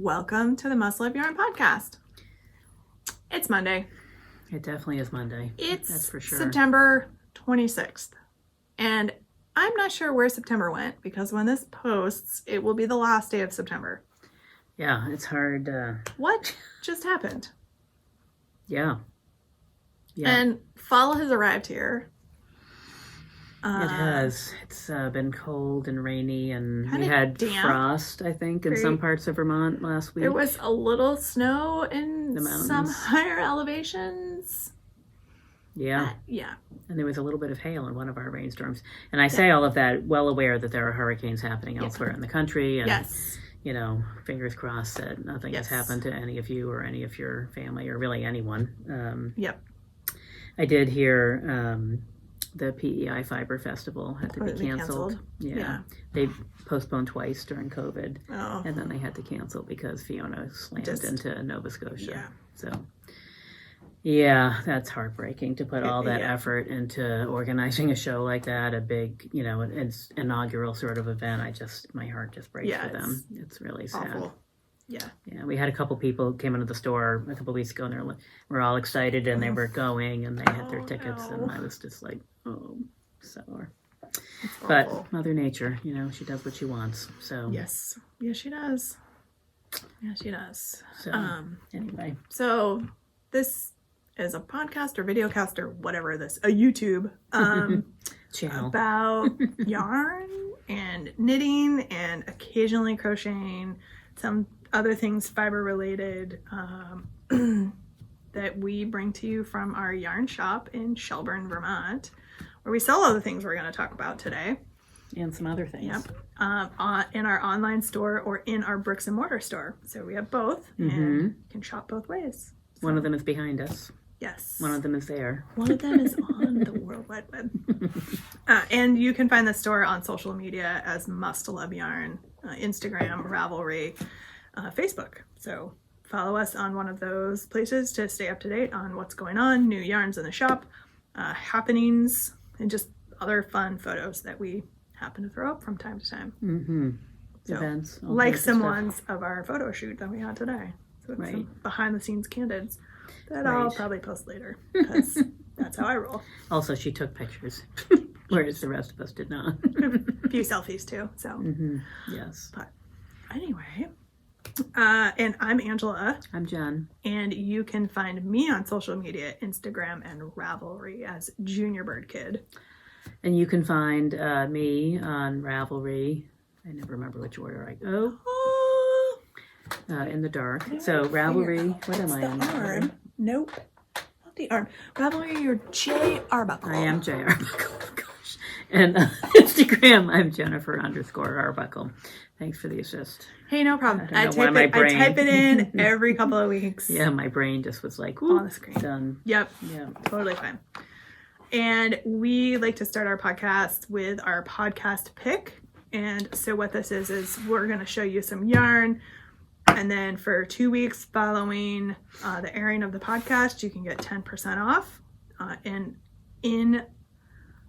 Welcome to the Muscle of Yarn podcast. It's Monday. It definitely is Monday. That's for sure. September 26th. And I'm not sure where September went because when this posts, it will be the last day of September. Yeah, it's hard. What just happened? Yeah. And fall has arrived here. It has. It's been cold and rainy, and we had damp. Frost, I think, in some parts of Vermont last week. There was a little snow in the mountains. Some higher elevations. Yeah. Yeah. And there was a little bit of hail in one of our rainstorms. And I say all of that well aware that there are hurricanes happening elsewhere in the country. And, you know, fingers crossed that nothing has happened to any of you or any of your family or really anyone. I did hear the PEI Fiber Festival had to be canceled. Yeah. They postponed twice during COVID. Oh. And then they had to cancel because Fiona slammed into Nova Scotia. Yeah. So, yeah, that's heartbreaking to put all that effort into organizing a show like that, a big, you know, it's inaugural sort of event. My heart just breaks for them. It's really sad. Awful. Yeah, we had a couple people came into the store a couple weeks ago, and they were all excited, and they were going, and they had their tickets, and I was just like, oh, sour. But Mother Nature, you know, she does what she wants. So yes, she does. Yeah, she does. So anyway, so this is a podcast or videocast or whatever a YouTube channel about yarn and knitting and occasionally crocheting, some other things fiber related that we bring to you from our yarn shop in Shelburne, Vermont, where we sell all the things we're going to talk about today. And some other things. Yep. In our online store or in our bricks and mortar store. So we have both and you can shop both ways. So, one of them is behind us. Yes. One of them is there. One of them is on the World Wide Web. And you can find the store on social media as Must Love Yarn, Instagram, Ravelry, Facebook. So follow us on one of those places to stay up to date on what's going on, new yarns in the shop, happenings, and just other fun photos that we happen to throw up from time to time. So, events. Like some ones of our photo shoot that we had today. So it's some behind the scenes candids that I'll probably post later because that's how I roll. Also, she took pictures, whereas the rest of us did not. A few selfies too. So yes. But anyway, and I'm Angela. I'm Jen. And you can find me on social media, Instagram and Ravelry as Junior Bird Kid. And you can find me on Ravelry. I never remember which order I go. In the dark. So Ravelry. What am I on? Arm. Nope. Not the arm. Ravelry, you're J Arbuckle. I am J Arbuckle. Oh, gosh. And Instagram, I'm Jennifer_Arbuckle. Thanks for the assist. Hey, no problem. I type it in every couple of weeks. Yeah, my brain just was like, on the screen. Done. Yep. Yeah. Totally fine. And we like to start our podcast with our podcast pick. And so what this is we're going to show you some yarn. And then for 2 weeks following the airing of the podcast, you can get 10% off in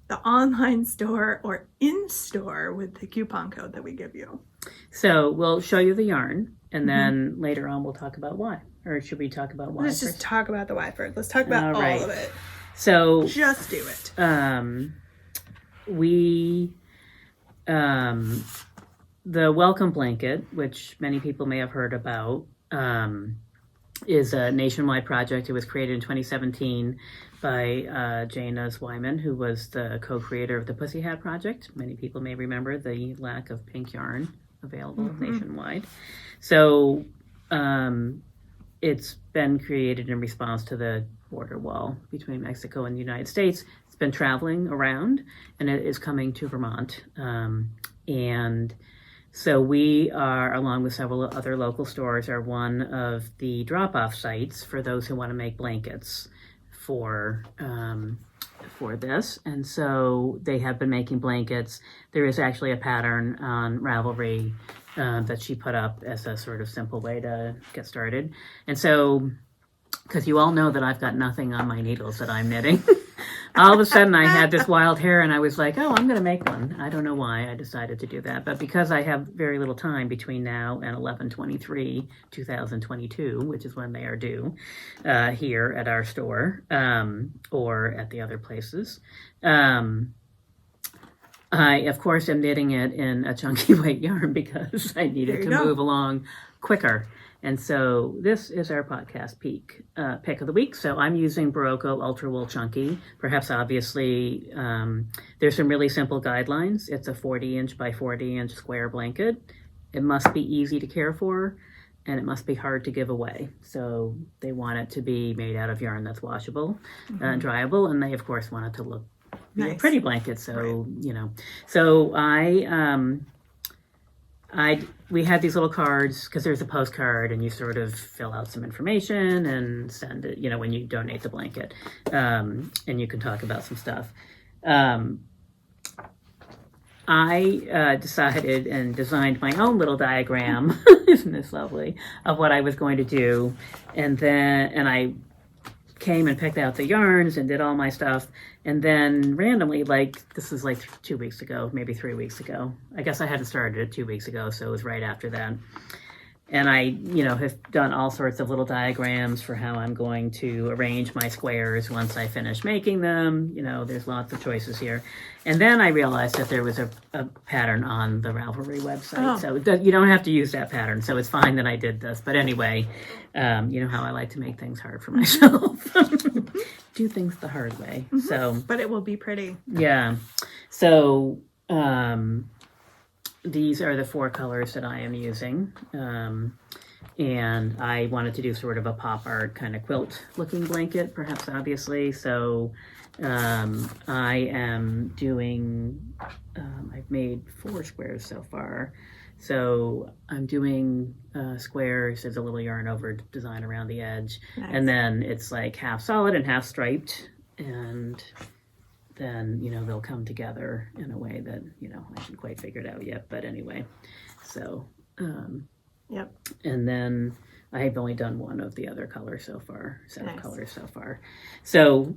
the online store or in store with the coupon code that we give you. So we'll show you the yarn, and then later on we'll talk about why. Or should we talk about why Let's first? just talk about the why first. Let's talk about all of it. So just do it. The Welcome Blanket, which many people may have heard about, is a nationwide project. It was created in 2017 by Jana Zwyman, who was the co-creator of the Pussy Hat Project. Many people may remember the lack of pink yarn available nationwide. So it's been created in response to the border wall between Mexico and the United States. It's been traveling around, and it is coming to Vermont. And so we are, along with several other local stores, are one of the drop-off sites for those who want to make blankets for this. And so they have been making blankets. There is actually a pattern on Ravelry that she put up as a sort of simple way to get started. And so, because you all know that I've got nothing on my needles that I'm knitting. all of a sudden I had this wild hair and I was like, oh, I'm going to make one. I don't know why I decided to do that. But because I have very little time between now and 11/23/2022, which is when they are due here at our store or at the other places, I, of course, am knitting it in a chunky weight yarn because I need it to move along quicker. And so this is our podcast pick of the week. So I'm using Barocco Ultra Wool Chunky. Perhaps obviously there's some really simple guidelines. It's a 40-inch by 40-inch square blanket. It must be easy to care for, and it must be hard to give away. So they want it to be made out of yarn that's washable and dryable, and they of course want it to look a pretty blanket. So you know, so we had these little cards because there's a postcard and you sort of fill out some information and send it, you know, when you donate the blanket, and you can talk about some stuff. I decided and designed my own little diagram, isn't this lovely, of what I was going to do. And I came and picked out the yarns and did all my stuff. And then randomly, this is 2 weeks ago, maybe 3 weeks ago. I guess I hadn't started it 2 weeks ago, so it was right after that. And I, have done all sorts of little diagrams for how I'm going to arrange my squares once I finish making them. There's lots of choices here. And then I realized that there was a pattern on the Ravelry website. Oh. So you don't have to use that pattern. So it's fine that I did this. But anyway, you know how I like to make things hard for myself. Do things the hard way. Mm-hmm. So, but it will be pretty. Yeah. So, these are the 4 colors that I am using. And I wanted to do sort of a pop art kind of quilt looking blanket, perhaps obviously. So I am doing, I've made 4 squares so far. So I'm doing squares. There's a little yarn over design around the edge. Nice. And then it's half solid and half striped. And then, they'll come together in a way that, I haven't quite figured out yet. But anyway, so, yep. And then I've only done one of the other colors so far, set of colors so far. So,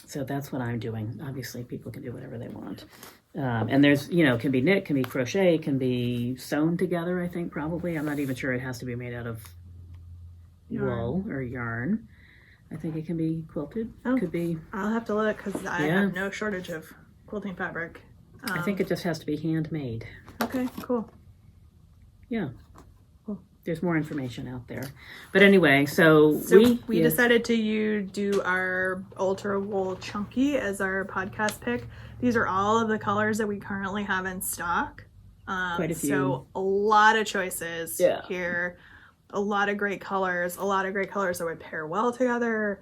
so that's what I'm doing. Obviously, people can do whatever they want. And there's, can be knit, can be crochet, can be sewn together, I think, probably. I'm not even sure it has to be made out of wool or yarn. I think it can be quilted. Oh, could be. I'll have to look because I have no shortage of quilting fabric. I think it just has to be handmade. Okay, cool. Yeah. Cool. There's more information out there. But anyway, so we decided to do our Ultra Wool Chunky as our podcast pick. These are all of the colors that we currently have in stock. Quite a few. So a lot of choices here. A lot of great colors. A lot of great colors that would pair well together.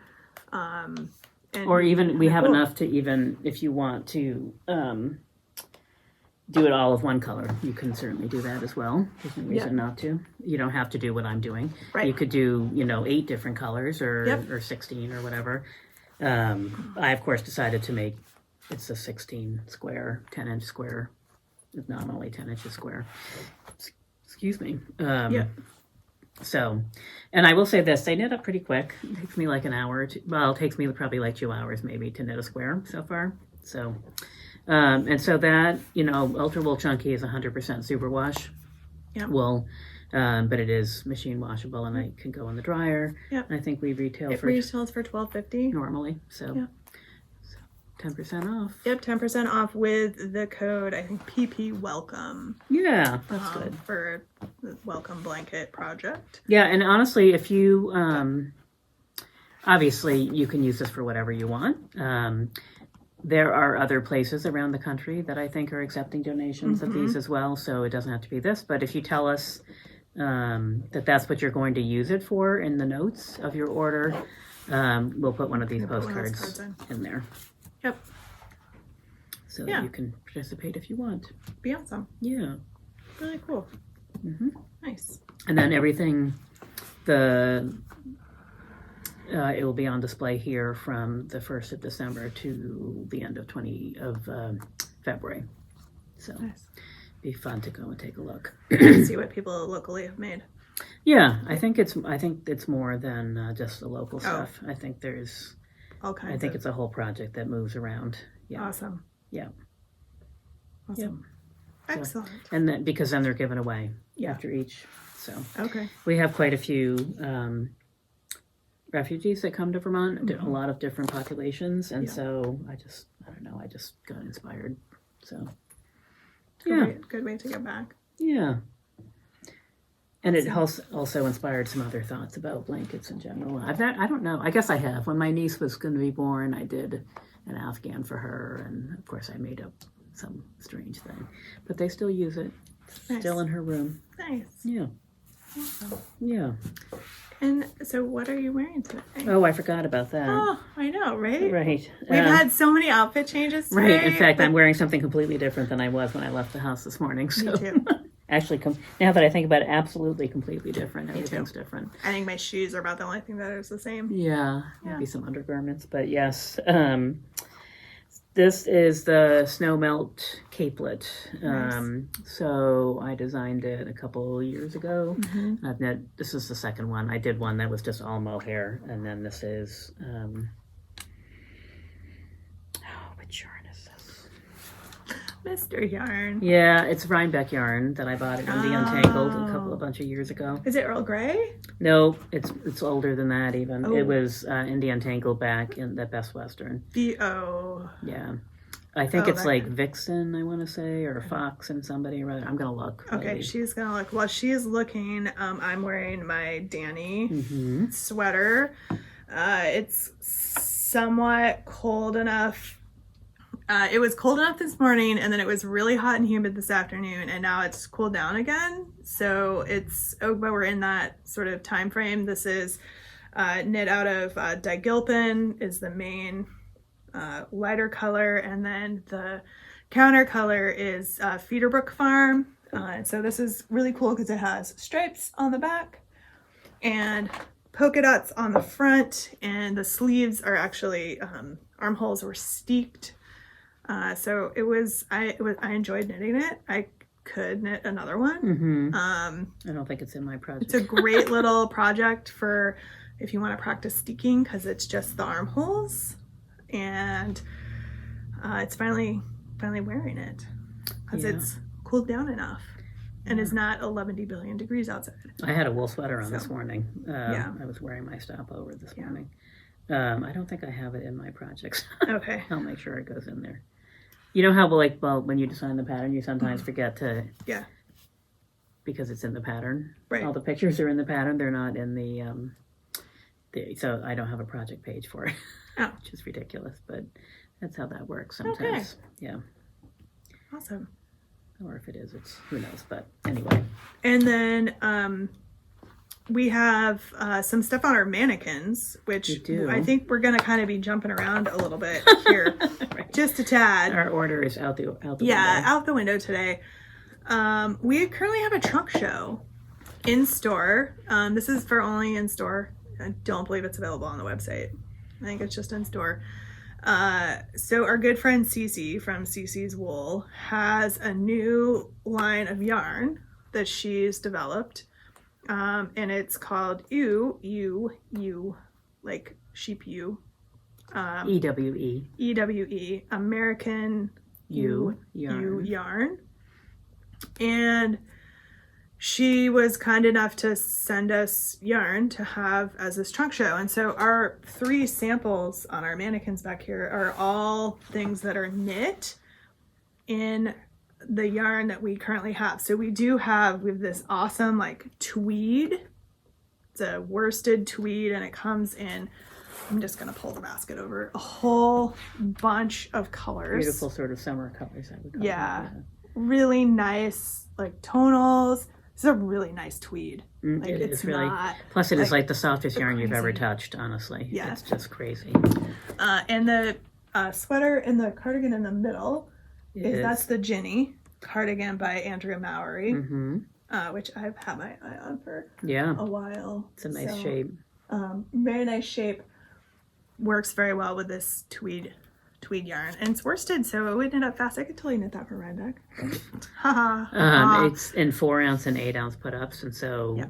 Or even we have enough to even, if you want to do it all of one color, you can certainly do that as well. There's no reason not to. You don't have to do what I'm doing. Right. You could do, 8 different colors or 16 or whatever. I, of course, decided to make, it's a 16 square, 10-inch square, if nominally 10 inches square. Excuse me. So, and I will say this, they knit up pretty quick. It takes me an hour. It takes me probably 2 hours maybe to knit a square so far. So, and so that, Ultra Wool Chunky is 100% superwash wool, but it is machine washable and it can go in the dryer. Yep. And I think we retails for $12.50 normally. So, 10% off. Yep, 10% off with the code, I think, PP Welcome. Yeah, that's good. For the Welcome Blanket project. Yeah, and honestly, if you, obviously, you can use this for whatever you want. There are other places around the country that I think are accepting donations of these as well, so it doesn't have to be this. But if you tell us that that's what you're going to use it for in the notes of your order, we'll put one of these postcards in there. Yep. So that you can participate if you want. Be awesome. Yeah. Really cool. Mm-hmm. Nice. And then everything, it will be on display here from the 1st of December to the end of February. So be fun to go and take a look. See what people locally have made. Yeah, I think it's more than just the local stuff. I think there's all kinds I think of... it's a whole project that moves around. Yeah. Awesome. Yeah. Awesome. Excellent. And then, because then they're given away Yeah. after each. So Okay. we have quite a few refugees that come to Vermont, a lot of different populations. And Yeah. so I don't know, I just got inspired. So, Good way to get back. yeah. And it also inspired some other thoughts about blankets in general. I don't know. I guess I have. When my niece was going to be born, I did an Afghan for her. And of course, I made up some strange thing. But they still use it. Nice. Still in her room. Nice. Yeah. Awesome. Yeah. And so what are you wearing today? Oh, I forgot about that. Oh, I know, right? Right. We've had so many outfit changes today. Right. In fact, I'm wearing something completely different than I was when I left the house this morning. So. Me too. Actually, now that I think about it, absolutely completely different. Everything's different. I think my shoes are about the only thing that is the same. Yeah. Maybe some undergarments. But yes. This is the snow melt capelet. Nice. So I designed it a couple years ago. Mm-hmm. This is the second one. I did one that was just all mohair, and then this is which yarn is this? Mr. Yarn. Yeah, it's Rhinebeck yarn that I bought at Indie Untangled a bunch of years ago. Is it Earl Grey? No, it's older than that even. Oh. It was Indie Untangled back in the Best Western. Oh. Yeah. I think it's that like guy. Vixen, I want to say, or Fox and somebody. Rather, I'm gonna look. Okay, she's gonna look. While she's looking, I'm wearing my Danny sweater. It's somewhat cold enough. It was cold enough this morning, and then it was really hot and humid this afternoon, and now it's cooled down again. So but we're in that sort of time frame. This is knit out of Dagilpin is the main lighter color, and then the counter color is Feederbrook Farm. And so this is really cool because it has stripes on the back and polka dots on the front, and the sleeves are actually armholes were steeped. So I enjoyed knitting it. I could knit another one. I don't think it's in my project. It's a great little project for if you want to practice steeking, because it's just the armholes, and it's finally wearing it because it's cooled down enough and is not 11 billion degrees outside. I had a wool sweater on this morning. Yeah. I was wearing my stopover this morning. I don't think I have it in my projects. Okay. I'll make sure it goes in there. You know how when you design the pattern, you sometimes forget to because it's in the pattern. Right. All the pictures are in the pattern. They're not in so I don't have a project page for it, which is ridiculous, but that's how that works sometimes. Okay. Yeah. Awesome. Or if it is, it's who knows. But anyway. And then we have some stuff on our mannequins, which I think we're going to kind of be jumping around a little bit here, Right. Just a tad. Our order is out the window. Out the window today. We currently have a trunk show in store. This is for only in store. I don't believe it's available on the website. I think it's just in store. So our good friend Cece from Cece's Wool has a new line of yarn that she's developed. And it's called EWE, like sheep ewe. EWE. EWE, American Ewe yarn. And she was kind enough to send us yarn to have as this trunk show. And so our 3 samples on our mannequins back here are all things that are knit in the yarn that we currently have. So we have this awesome like tweed. It's a worsted tweed, and it comes in, I'm just gonna pull the basket over, a whole bunch of colors. Beautiful sort of summer colors, I would call them. Really nice like tonals. This is a really nice tweed. Like it's really not, plus it is like the softest yarn you've ever crazy. touched, honestly. Yeah. It's just crazy. And the sweater and the cardigan in the middle that's the Ginny cardigan by Andrea Mowry, which I've had my eye on for a while. It's a nice shape. Very nice shape. Works very well with this tweed yarn, and it's worsted, so it would knit up fast. I could totally knit that for Rhinebeck. It's in 4 ounce and 8 ounce put ups, and so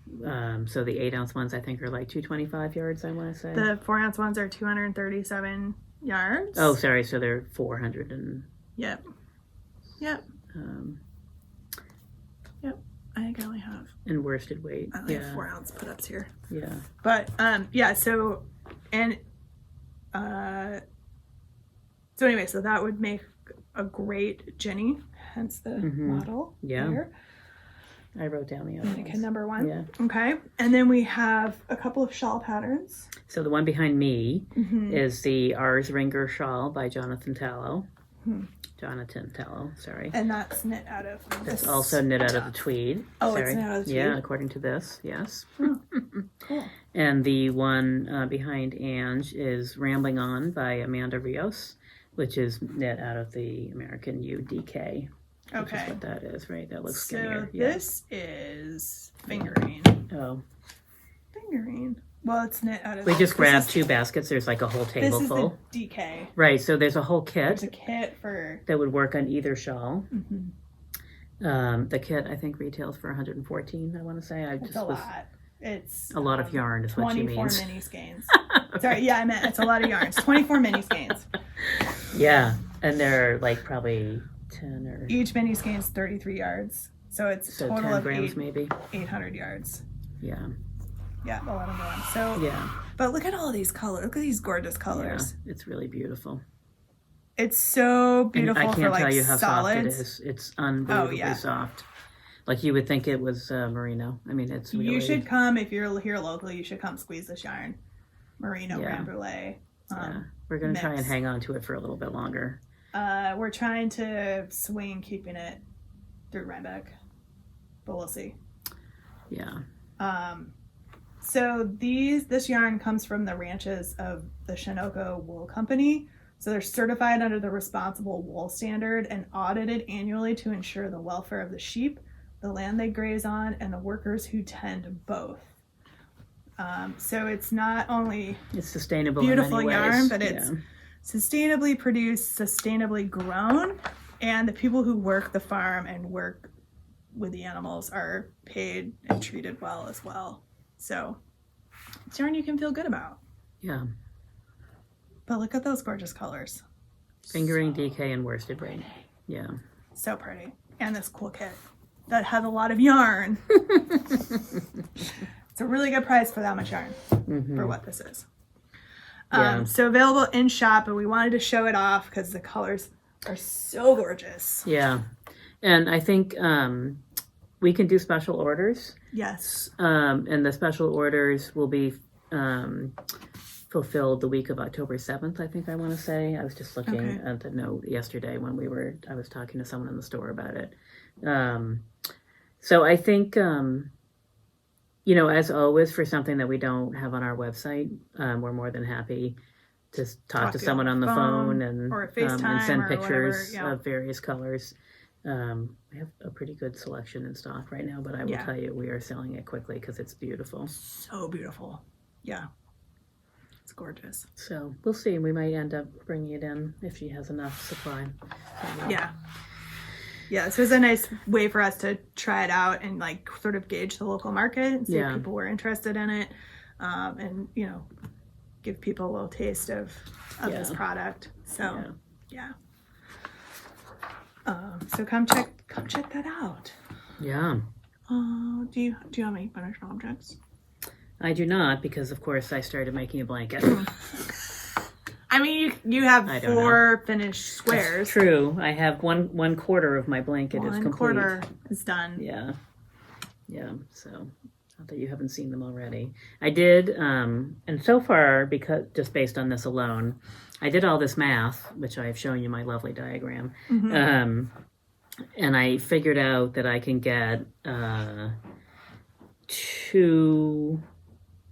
So the 8-ounce ones I think are like 225 yards. I want to say. The 4-ounce ones are 237 yards. Oh, sorry. So they're 400 and. Yep. Um, I think I only have and worsted weight. I only have 4-ounce put ups here. Yeah. But so anyway, so that would make a great Jenny, hence the model. Yeah. Here. I wrote down the other Mannequin ones. number 1. Yeah. Okay. And then we have a couple of shawl patterns. So the one behind me is the Ars Ringer shawl by Jonathan Tallow. Jonathan Tallow, sorry. And that's knit out of this. It's also knit out of the tweed. Oh, sorry. it's knit out of the tweed? Yeah, according to this, yes. Cool. And the one behind Ange is Rambling On by Amanda Rios, which is knit out of the American UDK. Which Okay. is what that is, right? That looks So skinnier. this is fingering. Oh. Fingering. Well, it's knit out of. We just this grabbed is- 2 baskets. There's like a whole table This is full. the DK. Right, so there's a whole kit There's a kit for. that would work on either shawl. Mhm. The kit I think retails for 114. I want to say. It's a lot. It's a lot of yarn is what she 24 means. mini skeins. Sorry, yeah, I meant it's a lot of yarns. 24 mini skeins. Yeah, and they're like probably 10 or Each mini skein is 33 yards, so it's so total 10 of grams maybe. 800 yards. Yeah, Yeah, 11 grams. So, yeah, but look at all these colors. Look at these gorgeous yeah. colors. It's really beautiful. It's so And beautiful I for can't like tell you how soft it solids. is. It's unbelievably soft. Like you would think it was merino. I mean, it's really. You should come if you're here locally. You should come squeeze this yarn, merino grand brulee. Yeah, we're gonna try and mix. hang on to it for a little bit longer. We're trying to swing keeping it through Rhinebeck, but we'll see. Yeah. So this yarn comes from the ranches of the Shinoko Wool Company. So they're certified under the Responsible Wool Standard and audited annually to ensure the welfare of the sheep, the land they graze on, and the workers who tend both. So it's not only It's sustainable. beautiful in many ways. yarn, but it's sustainably produced, sustainably grown, and the people who work the farm and work with the animals are paid and treated well as well. So it's yarn you can feel good about. Yeah. But look at those gorgeous colors. Fingering, DK, and worsted weight. Yeah. So pretty. And this cool kit that has a lot of yarn. It's a really good price for that much yarn for what this is. Yeah. So available in shop, but we wanted to show it off because the colors are so gorgeous. Yeah. And I think we can do special orders. Yes. And the special orders will be fulfilled the week of October 7th, I think I want to say. I was just looking at the note yesterday when I was talking to someone in the store about it. So I think, as always, for something that we don't have on our website, we're more than happy to talk to someone on the phone and or FaceTime and send or pictures whatever, of various colors. We have a pretty good selection in stock right now, but I will tell you, we are selling it quickly because it's beautiful. So beautiful. Yeah. It's gorgeous. So we'll see. We might end up bringing it in if she has enough supply. Yeah. Yeah, so it's a nice way for us to try it out and like sort of gauge the local market and see if people were interested in it, and give people a little taste of this product. So so come check that out. Yeah. Do you have any finished objects? I do not, because of course I started making a blanket. I mean, you have I don't 4 finished squares. That's true. I have one quarter of my blanket is complete. 1/4 is done. Yeah. So not that you haven't seen them already. I did, and so far, because just based on this alone, I did all this math, which I've shown you my lovely diagram, and I figured out that I can get 2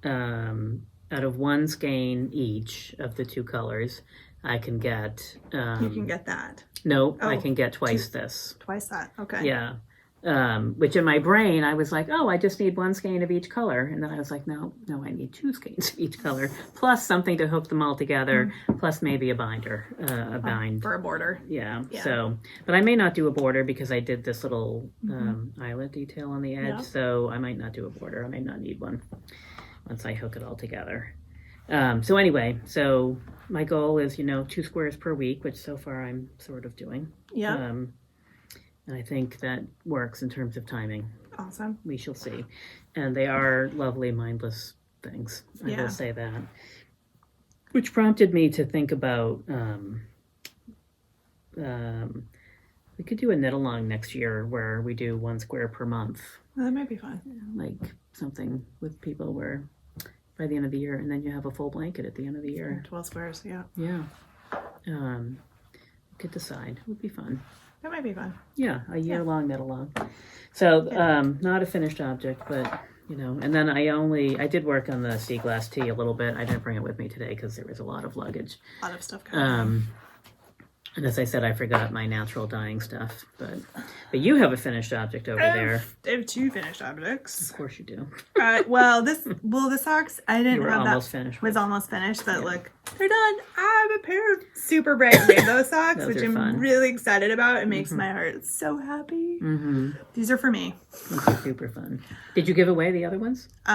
out of 1 skein each of the 2 colors. I can get. You can get that. No, I Oh, can get twice this. Twice that. Okay. Yeah. Which in my brain, I was like, oh, I just need one skein of each color. And then I was like, no, I need 2 skeins of each color, plus something to hook them all together, plus maybe a binder, a bind. For a border. Yeah. Yeah. So, but I may not do a border because I did this little eyelet detail on the edge. Yeah. So I might not do a border. I may not need one once I hook it all together. So anyway, so my goal is, 2 squares per week, which so far I'm sort of doing. Yeah. And I think that works in terms of timing. Awesome. We shall see. And they are lovely, mindless things. I Yeah. will say that. Which prompted me to think about we could do a knit along next year where we do 1 square per month. Well, that might be fun. Like something with people where by the end of the year, and then you have a full blanket at the end of the year. 12 squares, yeah. Yeah. Could decide. It would be fun. That might be fun. Yeah, a year-long knit along. So, not a finished object, but, and then I did work on the sea glass tee a little bit. I didn't bring it with me today because there was a lot of luggage. A lot of stuff coming. And as I said, I forgot my natural dyeing stuff. But you have a finished object over there. I have 2 finished objects. Of course you do. The socks, I didn't You were have almost that. finished. Was almost finished, but look, they're done. I have a pair of super bright rainbow socks, Those which are I'm fun. really excited about. It makes my heart so happy. Mm-hmm. These are for me. Those are super fun. Did you give away the other ones? No,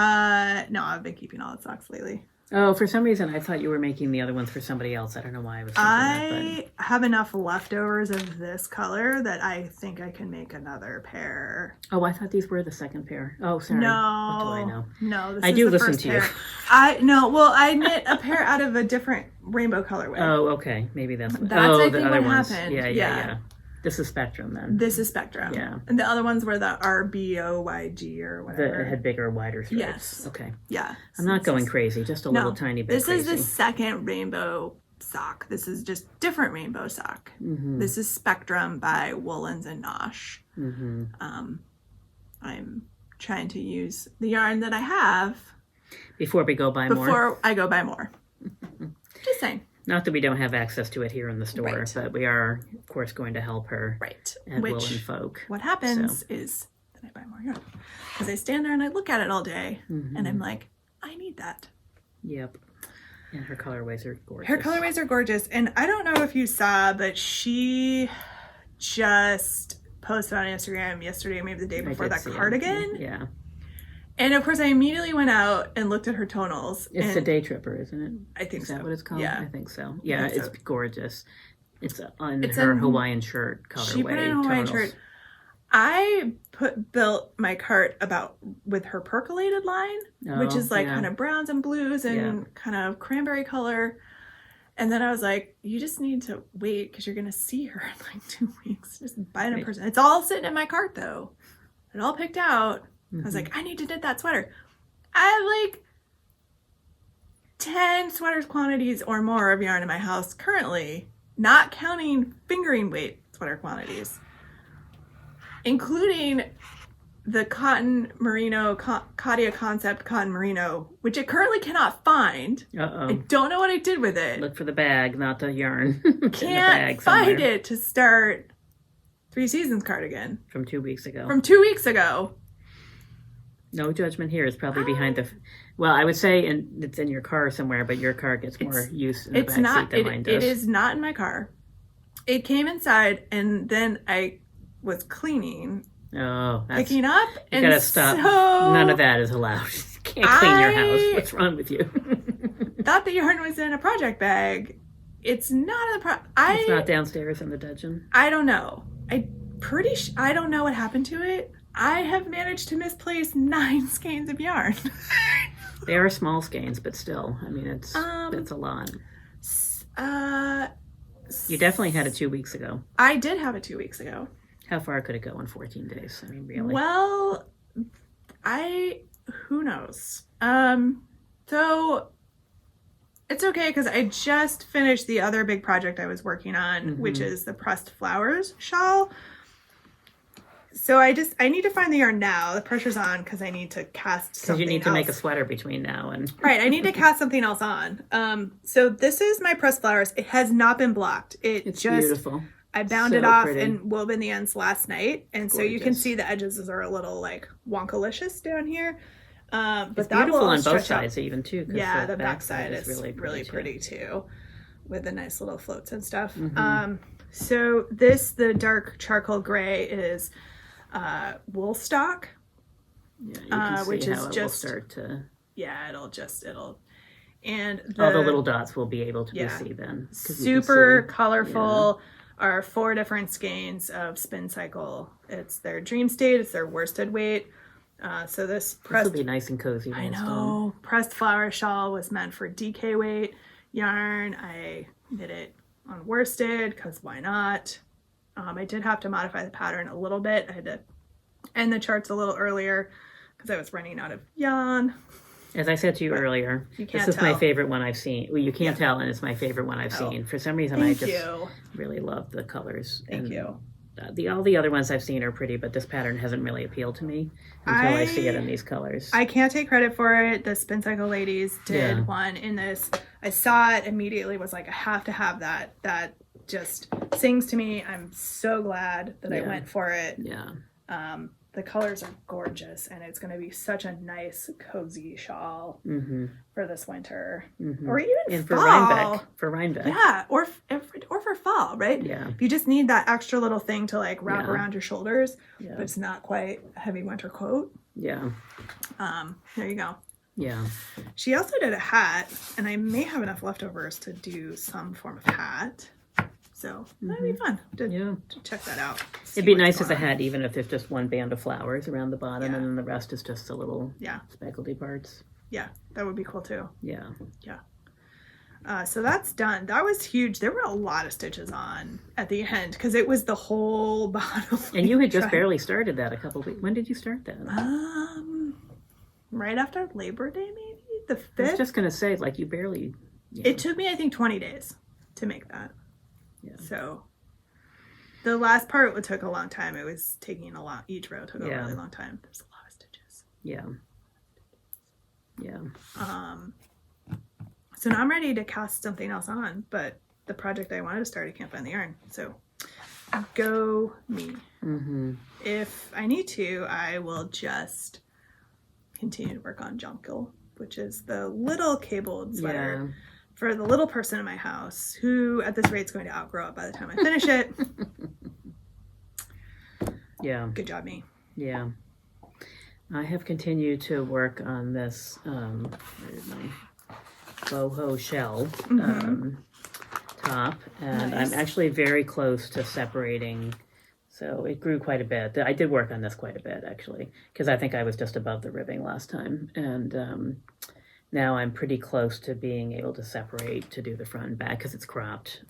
I've been keeping all the socks lately. Oh, for some reason I thought you were making the other ones for somebody else. I don't know why I was thinking I have enough leftovers of this color that I think I can make another pair. Oh, I thought these were the second pair. Oh, sorry. No. What do I know? No, this I is do the listen first to you. pair. I knit a pair out of a different rainbow colorway. Oh, okay. Maybe that's That's, oh, I the think, other what ones. happened. Yeah. This is Spectrum then. This is Spectrum. Yeah. And the other ones were the RBOYG or whatever. It had bigger, wider threads. Yes. Okay. Yeah. I'm not going crazy, just a little tiny bit This crazy. is the second rainbow sock. This is just different rainbow sock. Mm-hmm. This is Spectrum by Woolens and Nosh. Mm-hmm. I'm trying to use the yarn that I have Before we go buy more. before I go buy more. Just saying. Not that we don't have access to it here in the store, Right. but we are, of course, going to help her Right. at Will Which and Folk. what happens is that I buy more yarn. Because I stand there and I look at it all day and I'm like, I need that. Yep. And her colorways are gorgeous. Her colorways are gorgeous. And I don't know if you saw, but she just posted on Instagram yesterday, maybe the day I before, did that see it. cardigan. Yeah. And of course, I immediately went out and looked at her tonals. It's and the Day Tripper, isn't it? I think Is that so. what it's called? Yeah. I think so. Yeah, think it's so. gorgeous. It's on It's her a- Hawaiian shirt colorway. She put in a Hawaiian tonals. shirt. I built my cart with her percolated line, which Oh, is like yeah. kind of browns and blues and kind of cranberry color. And then I was like, you just need to wait because you're going to see her in like 2 weeks. Just buy it in Right. person. It's all sitting in my cart though. It all picked out. I was Mhm. like, I need to knit that sweater. I have like 10 sweaters quantities or more of yarn in my house currently, not counting fingering weight sweater quantities, including the cotton merino, Katia Concept cotton merino, which I currently cannot find. I Uh-oh. don't know what I did with it. Look for the bag, not the yarn. It's in the Can't bag find somewhere. it to start 3 Seasons cardigan From 2 weeks ago. from 2 weeks ago. No judgment here. It's probably behind the... Well, I would say it's in your car somewhere, but your car gets more use in the It's back not. seat than mine does. It is not in my car. It came inside, and then I was cleaning, Oh, that's... picking up, You and gotta stop. so None of that is allowed. You can't clean your house. I- What's wrong with you? thought the yarn was in a project bag. It's not in the It's not downstairs in the dungeon. I don't know. I don't know what happened to it. I have managed to misplace 9 skeins of yarn. They are small skeins, but still, I mean, it's a lot. You definitely had it 2 weeks ago. I did have it 2 weeks ago. How far could it go in 14 days? I mean, really? Well, who knows? So it's okay because I just finished the other big project I was working on, which is the pressed flowers shawl. So I need to find the yarn now. The pressure's on because I need to cast Because something you need to make a else. sweater between now and... Right, I need to cast something else on. So this is my pressed flowers. It has not been blocked. It's just beautiful. I bound So it off pretty. and woven the ends last night, and so you can Gorgeous. see the edges are a little like wonkalicious down here. But It's that beautiful will on both stretch out. sides even too. 'Cause Yeah, the back backside is really pretty too. too, with the nice little floats and stuff. Mhm. So the dark charcoal gray is wool stock. Yeah, you can see which how is it will just start to. yeah, it'll and All the little dots will be able to be yeah, seen then. 'Cause you can super see- colorful. Are 4 different skeins of Spin Cycle. It's their dream state. It's their worsted weight. So this This pressed will be nice and cozy. I when it's done. know. Pressed flower shawl was meant for DK weight yarn. I knit it on worsted because why not? I did have to modify the pattern a little bit. I had to end the charts a little earlier because I was running out of yarn. As I said to you earlier, You this can't is my tell. favorite one I've seen. Well, you can't tell, and it's my favorite one I've Oh. seen. For some reason, Thank I just you. really love the colors. Thank you. All the other ones I've seen are pretty, but this pattern hasn't really appealed to me until I see it in these colors. I can't take credit for it. The Spin Cycle ladies did Yeah. one in this. I saw it immediately, was like, I have to have that. That just sings to me. I'm so glad that I Yeah. went for it. Yeah. The colors are gorgeous, and it's going to be such a nice, cozy shawl Mm-hmm. for this winter, Mm-hmm. or even And for fall. Rhinebeck. For Rhinebeck. Yeah, or for fall, right? Yeah. If you just need that extra little thing to like wrap Yeah. around your shoulders, Yeah. but it's not quite a heavy winter coat. Yeah. There you go. Yeah. She also did a hat, and I may have enough leftovers to do some form of hat. So that'd be fun to Yeah. check that out. It'd be nice as a hat, even if there's just one band of flowers around the bottom, Yeah. and then the rest is just the little Yeah. speckledy parts. Yeah, that would be cool too. Yeah. So that's done. That was huge. There were a lot of stitches on at the end because it was the whole bottom. And you had just Try- barely started that a couple weeks. When did you start that? right after Labor Day, maybe the I was 5th. just gonna say, like, you barely. Yeah. It took me, I think, 20 days to make that. Yeah. So the last part took a long time. It was taking a lot. Each row took a Yeah. really long time. There's a lot of stitches. Yeah. Yeah. So now I'm ready to cast something else on, but the project I wanted to start, I can't find the yarn. So go me. Mm-hmm. If I need to, I will just continue to work on Jonquil, which is the little cabled sweater for the little person in my house who at this rate is going to outgrow it by the time I finish it. Yeah. Good job, me. Yeah. I have continued to work on this where is my boho shell top, and Nice. I'm actually very close to separating. So it grew quite a bit. I did work on this quite a bit actually, because I think I was just above the ribbing last time, and now I'm pretty close to being able to separate to do the front and back because it's cropped.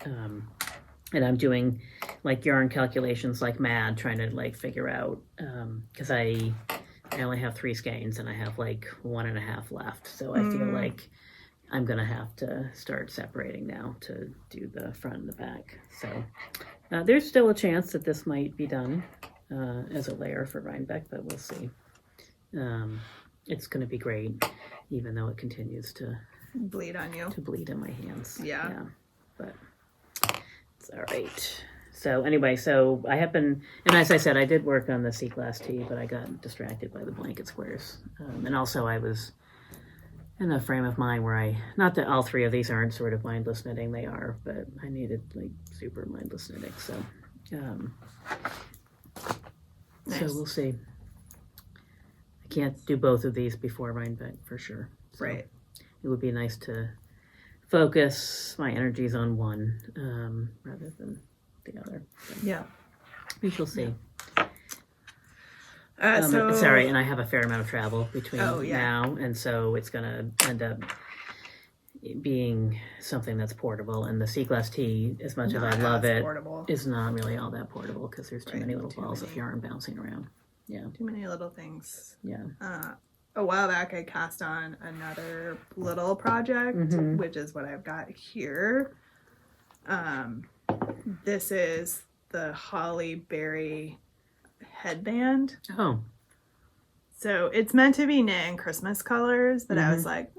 And I'm doing like yarn calculations like mad, trying to like figure out because I only have 3 skeins and I have like 1.5 left, so I feel like I'm gonna have to start separating now to do the front and the back. So there's still a chance that this might be done as a layer for Rhinebeck, but we'll see. It's gonna be great, even though it continues to Bleed on you. bleed in my hands. Yeah. But it's all right. So anyway, so I have been, and as I said, I did work on the sea glass tee, but I got distracted by the blanket squares. And also I was in a frame of mind where not that all 3 of these aren't sort of mindless knitting, they are, but I needed like super mindless knitting. So, Nice. so we'll see. I can't do both of these before Rhinebeck for sure. So Right. it would be nice to focus my energies on one rather than the other. So Yeah. we shall see. So Sorry, and I have a fair amount of travel between Oh, yeah. now, and so it's going to end up being something that's portable. And the sea glass tee, as much as I not love as it, portable. is not really all that portable because there's too Right, many little too balls of many. yarn bouncing around. Yeah, Too many little things. yeah. A while back, I cast on another little project, Mhm. which is what I've got here. This is the Holly Berry headband. Oh, So it's meant to be knit in Christmas colors, but I was Mhm. like,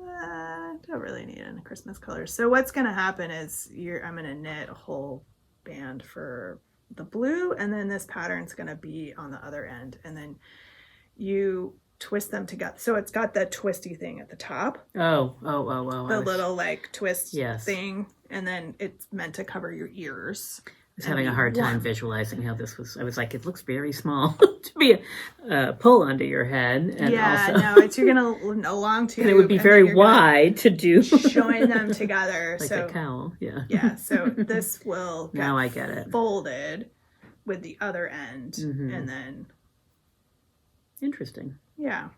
don't really need it in Christmas colors. So what's going to happen is I'm going to knit a whole band for the blue, and then this pattern's going to be on the other end, and then you twist them together. So it's got that twisty thing at the top, Oh. the little like twist Yes. thing, and then it's meant to cover your ears. I was having a hard time visualizing how this was. I was like, it looks very small to be a pull under your head, and Yeah, also no, it's you're gonna a long tube, and it would be and very then you're gonna wide to do join them together. like So a cowl. Yeah. yeah, so this will get Now I get it. folded with the other end, Mhm. and then Interesting. yeah,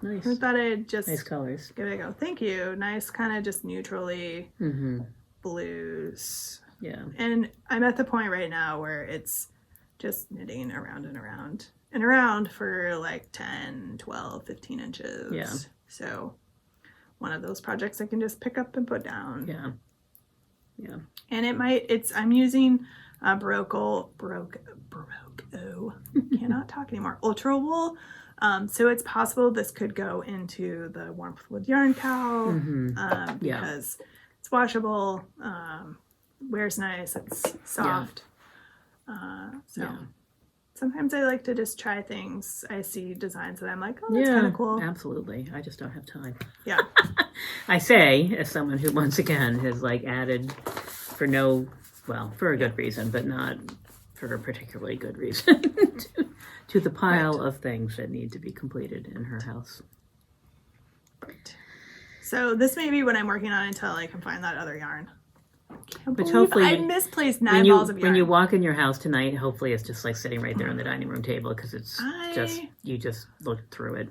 Nice. I thought I'd just Nice colors. give it a go. Thank you. Nice, kind of just neutrally Mm-hmm. blues. Yeah. And I'm at the point right now where it's just knitting around and around and around for like 10, 12, 15 inches. Yeah. So one of those projects I can just pick up and put down. Yeah. Yeah. And I'm using Barocco, cannot talk anymore, Ultra Wool. So it's possible this could go into the Warmth with Yarn Cow Mm-hmm. Yeah. because it's washable, wears nice, it's soft. So Yeah. sometimes I like to just try things. I see designs that I'm like, oh, that's kind of cool. Absolutely. I just don't have time. Yeah. I say, as someone who once again has like added for a good reason, but not for a particularly good reason to the pile of things that need to be completed in her house. Right. So this may be what I'm working on until I can find that other yarn. But hopefully I misplaced 9 balls of yarn. when you walk in your house tonight, hopefully it's just like sitting right there on the dining room table because it's you just looked through it.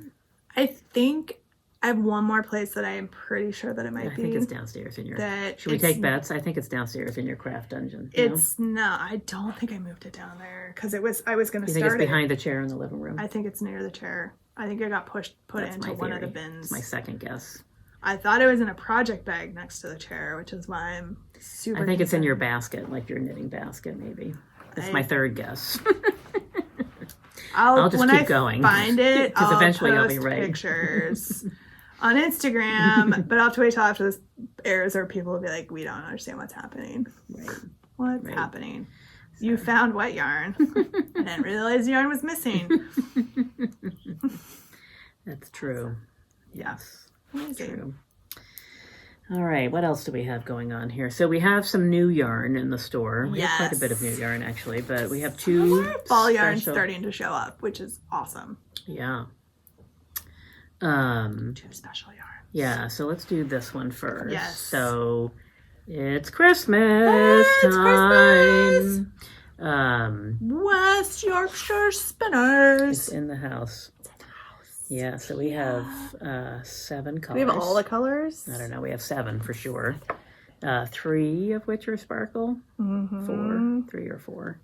I think I have one more place that I am pretty sure that it might I be. think it's downstairs in your. That Should we take bets? I think it's downstairs in your craft dungeon. It's no, I don't think I moved it down there because I was going to You think start it's behind the chair in the living room? I think it's near the chair. I think it got put That's into my one of the theory. bins. It's my second guess. I thought it was in a project bag next to the chair, which is why I'm super. I think it's in concerned. your basket, like your knitting basket, maybe. That's my third guess. I'll just when keep I going. find it, 'Cause I'll eventually I'll post be right. pictures on Instagram. But I'll have to wait till after this airs, or people will be like, "We don't understand what's happening. Right. What's Right. happening? You found wet yarn. I didn't realize yarn was missing." That's true. Yeah. Yes. Amazing. True. All right, what else do we have going on here? So we have some new yarn in the store. We have quite a bit of new Yes. yarn actually, but we have two More ball yarn special- starting to show up, which is awesome. Yeah. 2 special yarns. Yeah, so let's do this one first. Yes. So it's Christmas It's time. Christmas! West Yorkshire Spinners. It's in the house. Yeah, so we have 7 colors. We have all the colors. I don't know. We have 7 for sure. 3 of which are sparkle. 3 or 4.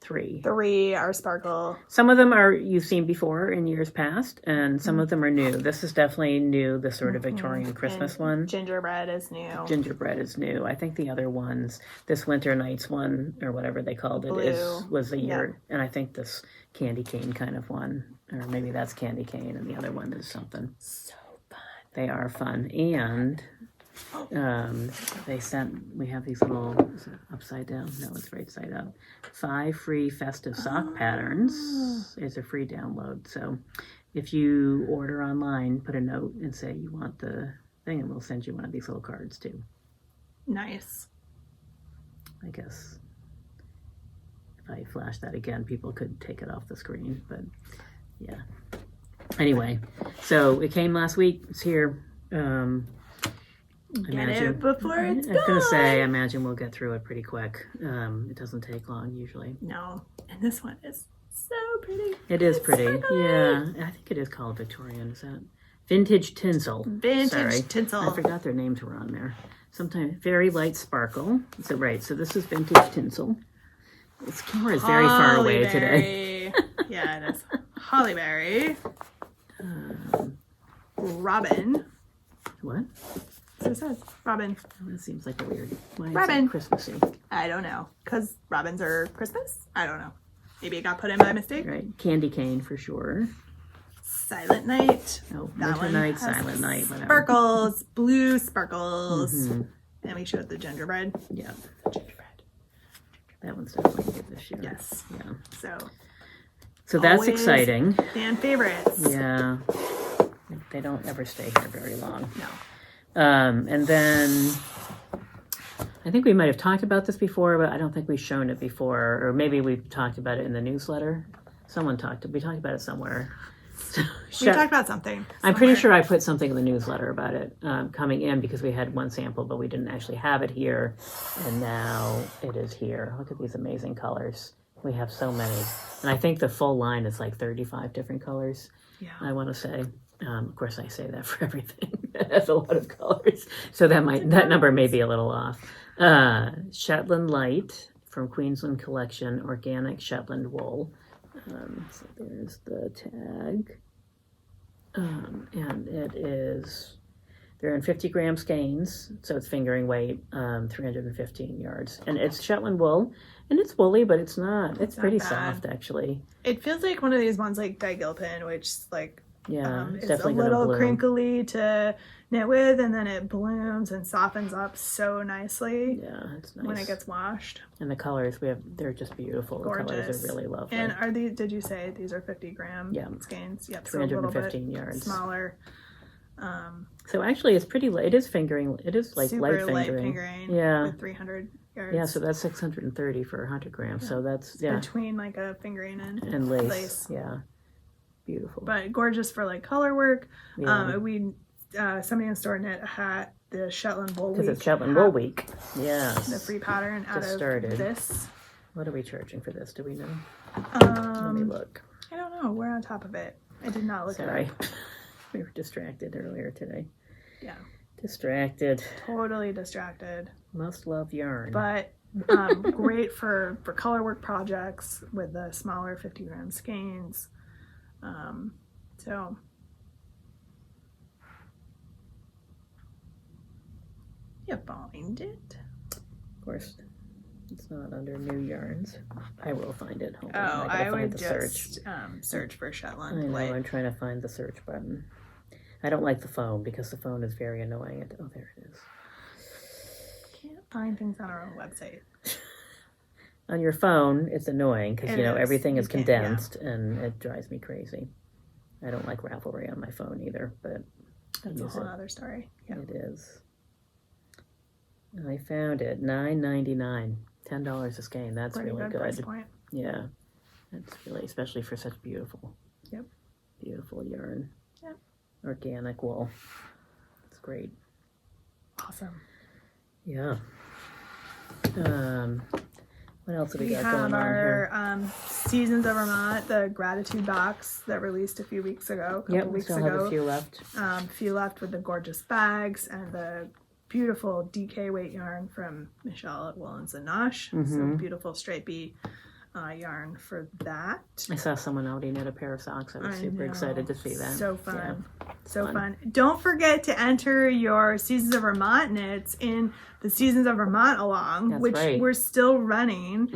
3. 3 are sparkle. Some of them are you've seen before in years past, and some of them are new. This is definitely new. The sort of Victorian Christmas And one. Gingerbread is new. Gingerbread is new. I think the other ones, this Winter Nights one or whatever they called it, Blue. was a year. And I think this Candy Cane kind of one, or maybe that's Candy Cane, and the other one is something. So fun. They are fun, and we have these little, is it upside down? No, it's right side up. 5 free festive sock patterns. It's a free download. So if you order online, put a note and say you want the thing, and we'll send you one of these little cards too. Nice. I guess if I flash that again, people could take it off the screen, but yeah. Anyway, so it came last week. It's here. Get it before it's I was gonna gone. say, I imagine we'll get through it pretty quick. It doesn't take long usually. No. And this one is so pretty. It is It's pretty. sparkly. Yeah, I think it is called Victorian. Is that Vintage Tinsel? Vintage Sorry. tinsel. I forgot their names were on there. Sometimes very light sparkle. So right. So this is Vintage Tinsel. This camera is very far away today. Hollyberry. Yeah, it is. Hollyberry. Robin. What? So it says Robin. Oh, that seems like a weird. Why is Robin. it Christmassy? I don't know. Because robins are Christmas? I don't know. Maybe it got put in by mistake. Right. Candy cane for sure. Silent Night. Oh, That Winter one Night, has Silent Night, whatever. Sparkles. Blue sparkles. Mhm. And we showed the gingerbread. Yeah. Gingerbread. That one's definitely good this year. Yes. Yeah. So that's always exciting. fan favorites. Yeah. They don't ever stay here very long. No. And then I think we might have talked about this before, but I don't think we've shown it before, or maybe we've talked about it in the newsletter. We talked about it somewhere. We talked about something. I'm pretty sure I put something in the newsletter about it coming in because we had one sample, but we didn't actually have it here. And now it is here. Look at these amazing colors. We have so many. And I think the full line is like 35 different colors, Yeah. I want to say. Of course, I say that for everything. That's a lot of colors. So that number may be a little off. Shetland Light from Queensland Collection, organic Shetland wool. So there's the tag. And it is, they're in 50 gram skeins, so it's fingering weight, 315 yards. And it's Shetland wool, and it's woolly, but it's pretty bad. soft, actually. It feels like one of these ones like Digilpin, which like Yeah, it's definitely a gonna little bloom. crinkly to knit with, and then it blooms and softens up so nicely Yeah, it's nice. when it gets washed. And the colors they're just beautiful. Gorgeous. The colors are really lovely. And are these? Did you say these are 50 gram Yeah. skeins? Yep, so a little bit 315 yards. smaller. So actually, it's pretty light. It is fingering. It is like Super light fingering. Yeah, with 300 yards. Yeah, so that's 630 for 100 grams. So that's between like a fingering and lace. lace. Yeah, beautiful. But gorgeous for like color work. Yeah. Somebody in the store knit a hat, the Shetland Wool Week. Because it's Shetland Wool Week. Yes. The free pattern out Just of started. this. What are we charging for this? Do we know? Let me look. I don't know. We're on top of it. I did not look Sorry. it up. We were distracted earlier today. Yeah. Distracted. Totally distracted. Must love yarn. But great for color work projects with the smaller 50 gram skeins. So you find it. Of course, it's not under new yarns. I will find it. Hold on. Oh, gotta I find would the just search for I Shetland. know. Light. I'm trying to find the search button. I don't like the phone because the phone is very annoying. Oh, there it is. Can't find things on our own website. On your phone, it's annoying because It you know is. everything is You can't- yeah. condensed and it drives me crazy. I don't like Ravelry on my phone either, but That's a use whole it. other story. Yeah. It is. I found it. $9.99. $10 a skein. That's Pretty really good price good. point. Yeah, that's really, especially for such beautiful, Yep. beautiful yarn. Yep. Organic wool. It's great. Awesome. Yeah. What else have we We got have going on here? our Seasons of Vermont, the gratitude box that released a few weeks ago, a couple Yep, we weeks still ago. have a few left. Few left with the gorgeous bags and the beautiful DK weight yarn from Michelle at Woolens and Nosh. So Mhm. beautiful stripey yarn for that. I saw someone already knit a pair of socks. I was super excited to see that. So fun. Yeah. So Fun. fun. Don't forget to enter your Seasons of Vermont knits in the Seasons of Vermont along, That's which right. we're still running.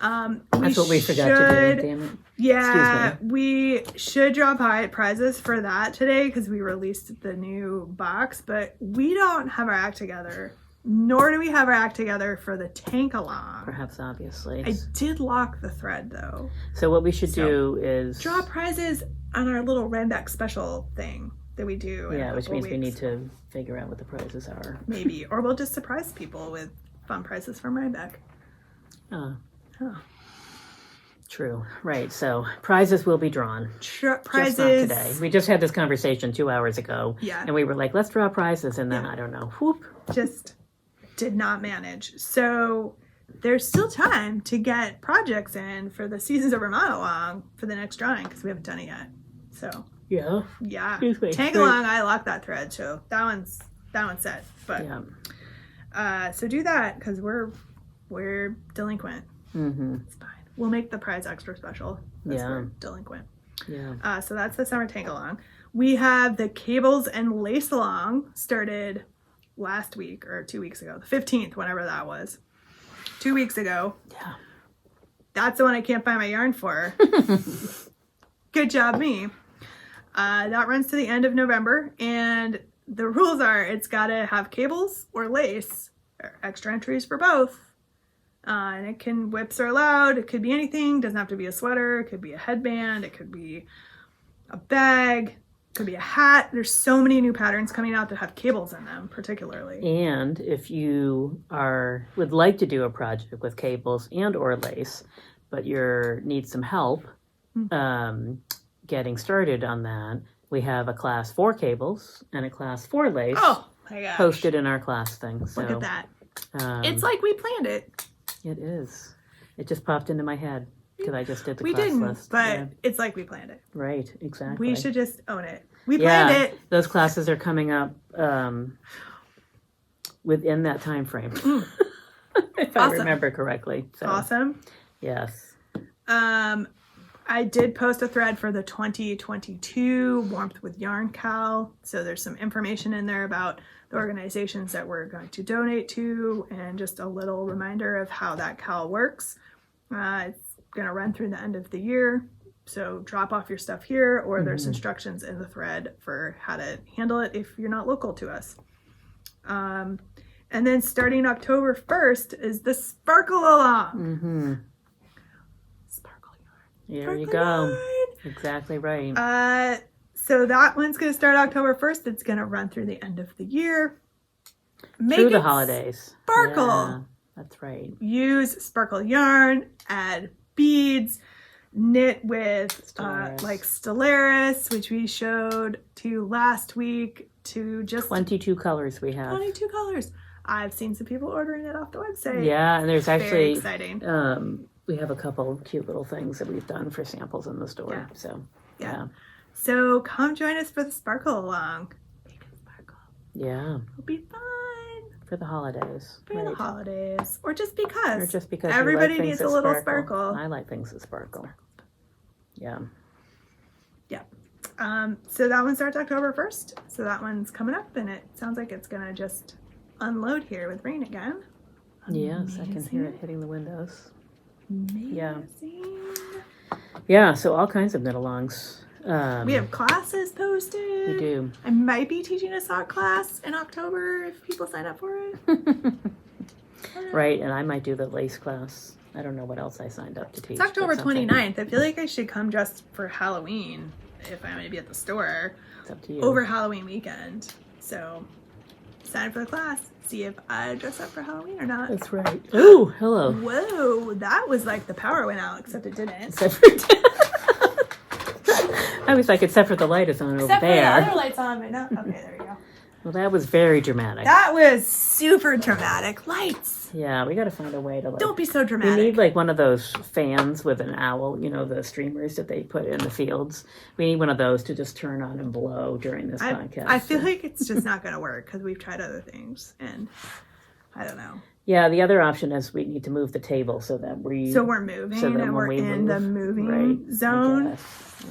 That's what we forgot to do. Damn it. Yeah, Excuse we should draw prizes for that today because we released the new box, but we don't have our act together, nor do we have our act together for the tank along. Perhaps obviously. I did lock the thread though. So what we should do is Draw prizes on our little Rhinebeck special thing that we do. In a which couple means we need weeks, to figure out what the prizes are. maybe, or we'll just surprise people with fun prizes from Rhinebeck. Huh. Huh. True. Right. So prizes will be drawn. Prizes Just not today. We just had this conversation 2 hours ago. Yeah. And we were like, let's draw prizes. And then I don't know. Whoop. Just did not manage. So there's still time to get projects in for the Seasons of Vermont along for the next drawing because we haven't done it yet. So Yeah. yeah, Excuse me. tank along. I locked that thread, so that one's set. But Yeah. so do that because we're delinquent. Mm-hmm. It's fine. We'll make the prize extra special. Because Yeah. we're delinquent. Yeah. So that's the summer tank along. We have the cables and lace along started last week or 2 weeks ago, the 15th, whenever that was. 2 weeks ago. Yeah. That's the one I can't find my yarn for. Good job, me. That runs to the end of November, and the rules are it's got to have cables or lace, or extra entries for both. And whips are allowed. It could be anything. Doesn't have to be a sweater. It could be a headband. It could be a bag. It could be a hat. There's so many new patterns coming out that have cables in them, particularly. And if you would like to do a project with cables and or lace, but need some help getting started on that, we have a class 4 cables and a class 4 lace Oh my gosh. posted in our class thing. So Look at that. It's like we planned it. it is. It just popped into my head because I just did the We class didn't, list. but Yeah. it's like we planned it. Right, exactly. We should just own it. We planned Yeah, it. those classes are coming up within that time frame, if I Awesome. remember correctly. So, Awesome. yes. I did post a thread for the 2022 Warmth with Yarn Cal. So there's some information in there about the organizations that we're going to donate to and just a little reminder of how that cal works. It's going to run through the end of the year. So drop off your stuff here, or there's instructions in the thread for how to handle it if you're not local to us. And then starting October 1st is the Sparkle Along. Mm-hmm. Sparkle There you Yarn. go. Exactly right. So that one's going to start October 1st. It's going to run through the end of the year. Through the holidays. Sparkle. Yeah, that's right. Use sparkle yarn, add beads, knit with Stellaris. like Stellaris, which we showed to you last week, to just 22 colors we have. 22 colors. I've seen some people ordering it off the website. Yeah, and there's Very actually exciting. we have a couple cute little things that we've done for samples in the store. Yeah. So Yeah. So come join us for the Sparkle Along. Make it sparkle. yeah, It'll be fun for the holidays. for the Right. holidays, or just because. Or just because Everybody you like needs things a that little sparkle. I like things that sparkle. Yeah. So that one starts October 1st. So that one's coming up, and it sounds like it's gonna just unload here with rain again. Yes, I can hear it hitting the windows. Yeah. Amazing. Yeah, so all kinds of knit-alongs. We have classes posted. We do. I might be teaching a sock class in October if people sign up for it. Right, and I might do the lace class. I don't know what else I signed up to teach. It's October but something. 29th. I feel like I should come just for Halloween if I'm going to be at the store It's up to you. over Halloween weekend. So sign up for the class. See if I dress up for Halloween or not. That's right. Oh, hello. Whoa, that was like the power went out, except it didn't. Except for I was like, except for the light is on over Except for the there. other lights on, but no. Okay, there we go. Well, that was very dramatic. That was super dramatic. Lights. Yeah, we got to find a way to like. Don't be so We dramatic. need like one of those fans with an owl, you know, the streamers that they put in the fields. We need one of those to just turn on and blow during this podcast. I feel like it's just not going to work because we've tried other things and I don't know. Yeah, the other option is we need to move the table so that So we're moving so that and when we're we in the move, moving right, I zone guess.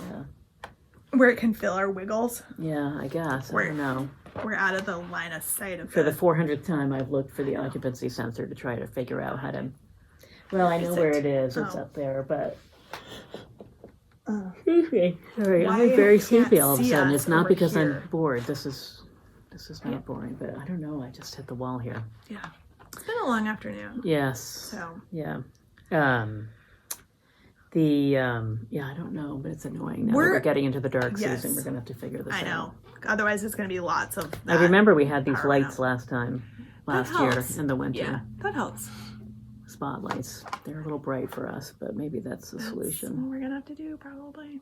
where it can fill our wiggles. Yeah, I guess. I We're- don't know. We're out of the line of sight of For the 400th time, I've looked for the occupancy sensor to try to figure out how to. Well, I know Is where it? it is. It's Oh. up there, but. Oh. Excuse me. Sorry, Why I'm very you sleepy can't all of a see sudden. us It's not over because here. I'm bored. This is not boring, but I don't know. I just hit the wall here. Yeah. It's been a long afternoon. Yes. So Yeah. Yeah, I don't know, but it's annoying. Now that We're- we're getting into the dark Yes. season, we're gonna have to figure this I out. know. Otherwise, it's going to be lots of. I that. remember we had these power lights out. last That year helps. in the winter. Yeah, that helps. Spotlights. They're a little bright for us, but maybe that's the That's solution. what we're going to have to do, probably.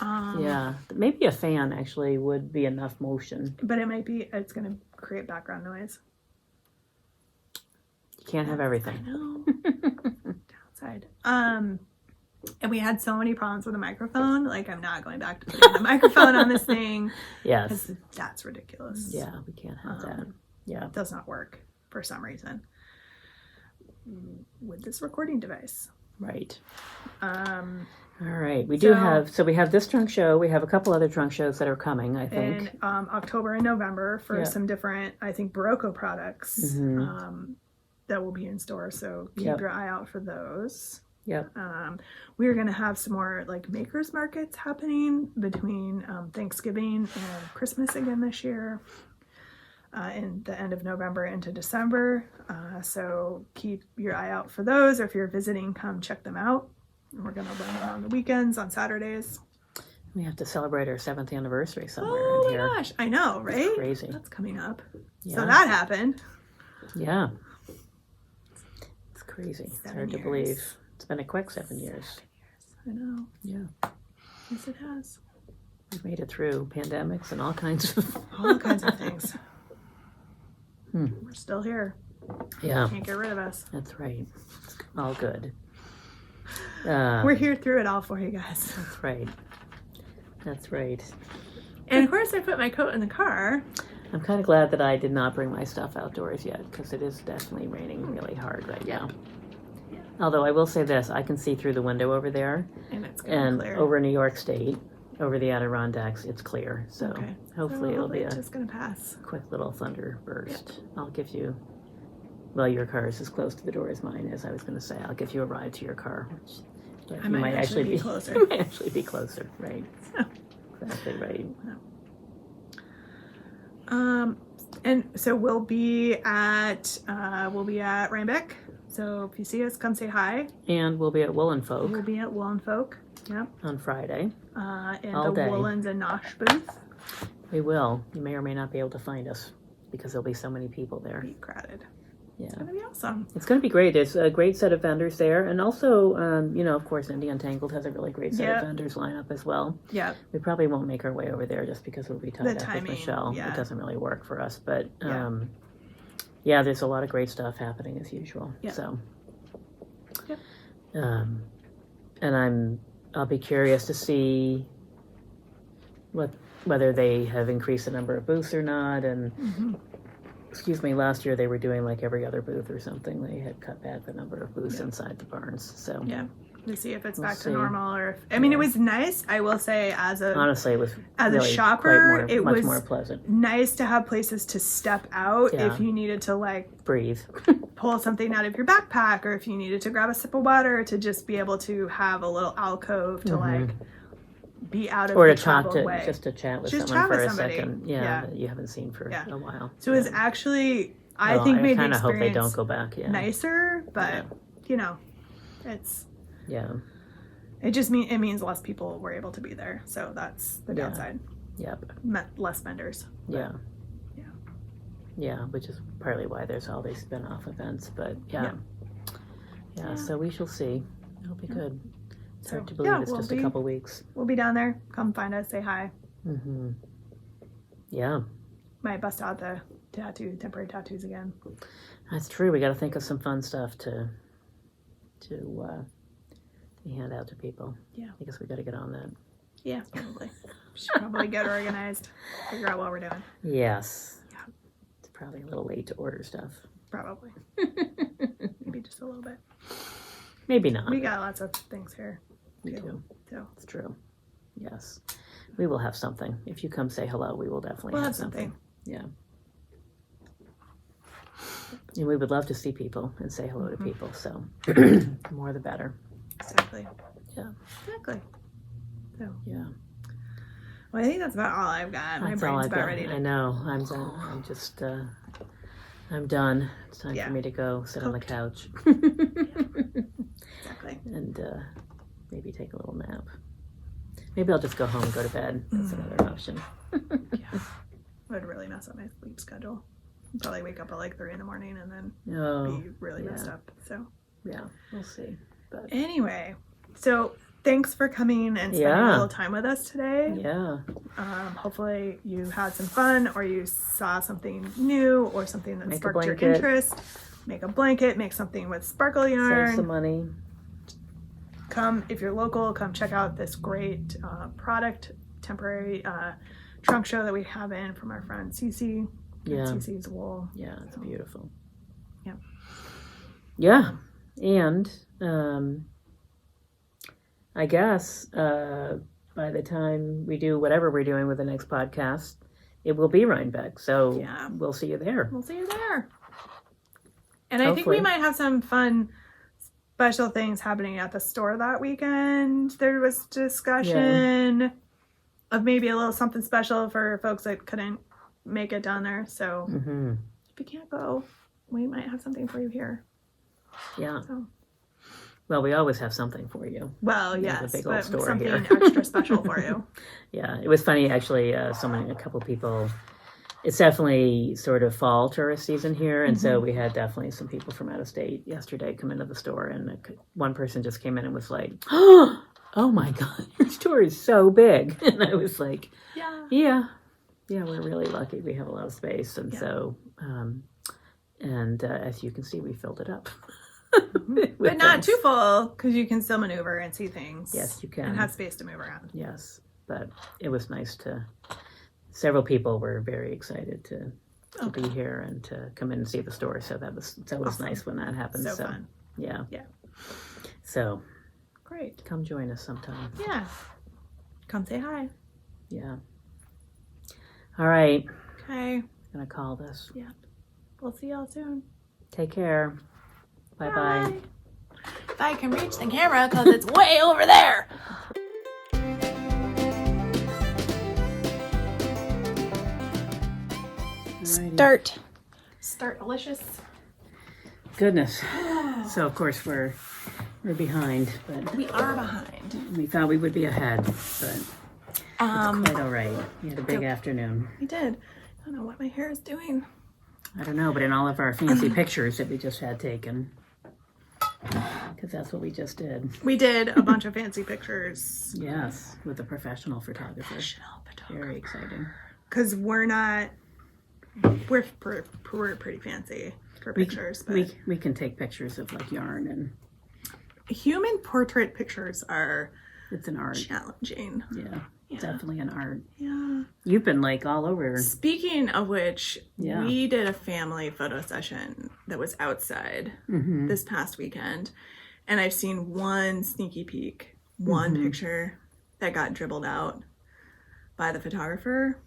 Yeah, maybe a fan actually would be enough motion. But it's going to create background noise. You can't have everything. No. Downside. And we had so many problems with the microphone. Like, I'm not going back to putting the microphone on this thing Yes. because that's ridiculous. Yeah, we can't have that. Yeah. It does not work for some reason with this recording device. Right. Um, All right. We do So- we have this trunk show. We have a couple other trunk shows that are coming, I think. in October and November for Yeah. some different, I think, Barocco products Mhm. that will be in store. So keep Yep. your eye out for those. Yep. We're going to have some more like makers markets happening between Thanksgiving and Christmas again this year. in the end of November into December. So keep your eye out for those, or if you're visiting, come check them out. And we're going to run them on the weekends, on Saturdays. We have to celebrate our 7th anniversary somewhere Oh in my here. gosh, I know, right? It's crazy. That's coming up. Yeah. So that happened. Yeah. It's crazy. It's 7 hard to years. believe. It's been a quick 7 years. I know. Yeah. Yes, it has. We've made it through pandemics and all kinds of... All kinds of things. Hmm. We're still here. Yeah, Can't get rid of us. that's right. It's all good. We're here through it all for you guys. That's right. That's right. And of course, I put my coat in the car. I'm kind of glad that I did not bring my stuff outdoors yet, because it is definitely raining really hard right now. Yeah. Although I will say this, I can see through the window over there, And it's going and clear. over New York State, over the Adirondacks, it's clear. So Okay. hopefully it'll be it's a just going to pass. quick little thunder burst. I'll give you, well, your car is as close to the door as mine is. I was going to say, I'll give you a ride to your car, which I might actually be closer. You might actually be closer, right? Exactly right. And so we'll be at Rhinebeck. So if you see us, come say hi. And we'll be at Woolen Folk We'll be at Woolen Folk. Yep. on Friday. In All the day. Woolens and Nosh booth. We will. You may or may not be able to find us because there'll be so many people there. Be crowded. Yeah. It's gonna be awesome. It's going to be great. There's a great set of vendors there. And also, of course, Indie Untangled has a really great set of vendors line up as well. Yeah. We probably won't make our way over there just because we'll be tied The up timing, with Michelle. yeah. It doesn't really work for us. But Yeah. there's a lot of great stuff happening as usual. Yeah. So, Yep. and I'll be curious to see whether they have increased the number of booths or not. And Mm-hmm. excuse me, last year they were doing like every other booth or something. They had cut back the number of booths inside the barns. So Yeah. To see if it's We'll back see. to normal, or if, I mean, it was nice. I will say, honestly, it was as a really shopper, quite it much was more pleasant. nice to have places to step out Yeah. if you needed to like Breathe. pull something out of your backpack, or if you needed to grab a sip of water, to just be able to have a little alcove to like be out of Or the to talk traveled to way. just to chat with Just someone chat for with a somebody. second. Yeah. That you haven't seen for Yeah. a while. So it was actually, I Well, think, made the kind of hope they experience don't go back. Yeah. nicer, but Yeah. it's Yeah. it means less people were able to be there, so that's the Yeah. downside. Yep. Less vendors. Yeah. Yeah. Yeah, which is partly why there's all these spin-off events. But yeah. Yeah. So we shall see. It'll be good. It's So, hard to believe yeah, it's we'll just a be- couple weeks. We'll be down there. Come find us. Say hi. Mm-hmm. Yeah, Might bust out the temporary tattoos again. that's true. We got to think of some fun stuff to hand out to people. Yeah. I guess we got to get on that. Yeah, probably. Should probably get organized. Figure out what we're doing. Yes. Yeah. It's probably a little late to order stuff. Probably. Maybe just a little bit. Maybe not. We got lots of things here. We too. do. So It's true. Yes. We will have something. If you come say hello, we will definitely we'll have have something. Yeah. And we would love to see people and say hello to people. So the more the better. Exactly. Yeah. Exactly. So Yeah. well, I think that's about all I've got. My That's all brain's I've about got. ready I to know. I'm done. I'm just I'm done. It's time Yeah. for me to go sit on the Cooked. couch exactly. and maybe take a little nap. Maybe I'll just go home and go to bed. That's another option. Yeah. Would really mess up my sleep schedule. Probably wake up at like 3 a.m. and then Oh, be really messed yeah. up. So yeah. We'll see. But anyway, so thanks for coming and spending Yeah. a little time with us today. yeah. Hopefully you had some fun, or you saw something new, or something that Make a sparked your blanket. interest. Make a blanket, make something with sparkle Save yarn. some money. Come, if you're local, come check out this great product, temporary trunk show that we have in from our friend Cece. Yeah. Cece's Wool. Yeah, it's beautiful. Yeah. Yeah. And I guess by the time we do whatever we're doing with the next podcast, it will be Rhinebeck. So Yeah. we'll see you there. We'll see you there. And I think Hopefully. we might have some fun special things happening at the store that weekend. There was discussion of maybe a little something special for folks that couldn't make it down there. So Mm-hmm. if you can't go, we might have something for you here. Yeah. So. Well, we always have something for you. Well, We have a yes, big old but store something here. extra special for you. Yeah, it was funny actually. A couple people. It's definitely sort of fall tourist season here, and so we had definitely some people from out of state yesterday come into the store, and one person just came in and was like, "Oh my God, your store is so big," and I was like, Yeah. Yeah, we're really lucky. We have a lot of space, and so, as you can see, we filled it up." But not too full, because you can still maneuver and see things. Yes, you can. And have space to move around. Yes, but it was nice to. Several people were very excited to be here and to come in and see the store. So that was Awesome. nice when that happened. So fun. Yeah. Yeah. So Great. come join us sometime. Yeah. Come say hi. Yeah. All right. Okay. Gonna call this. We'll see y'all soon. Take care. Bye-bye. If I can reach the camera, because it's way over there. Alrighty. Start delicious. Goodness. So of course we're behind, but We are behind. we thought we would be ahead, but it's quite all right. We had a big afternoon. We did. I don't know what my hair is doing. I don't know, but in all of our fancy pictures that we just had taken, because that's what we just did. We did a bunch of fancy pictures. Yes, with a professional photographer. Very exciting. Because we're pretty fancy for pictures, but We can take pictures of like yarn, and human portrait pictures are it's an art. challenging. Yeah, definitely an art. Yeah. You've been like all over. Speaking of which, Yeah. we did a family photo session that was outside Mm-hmm. this past weekend, and I've seen one sneaky peek, one Mm-hmm. picture that got dribbled out by the photographer.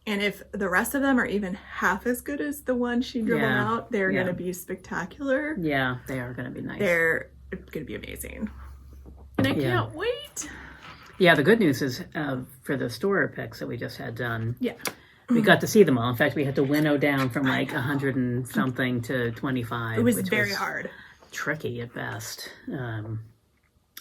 And if the rest of them are even half as good as the one she dribbled Yeah. out, they're Yeah. going to be spectacular. Yeah, they are going to be nice. They're going to be amazing. And I can't wait. Yeah, the good news is for the store pics that we just had done, Yeah. we got to see them all. In fact, we had to winnow down from like 100 and something to 25. It was which very hard. tricky at best.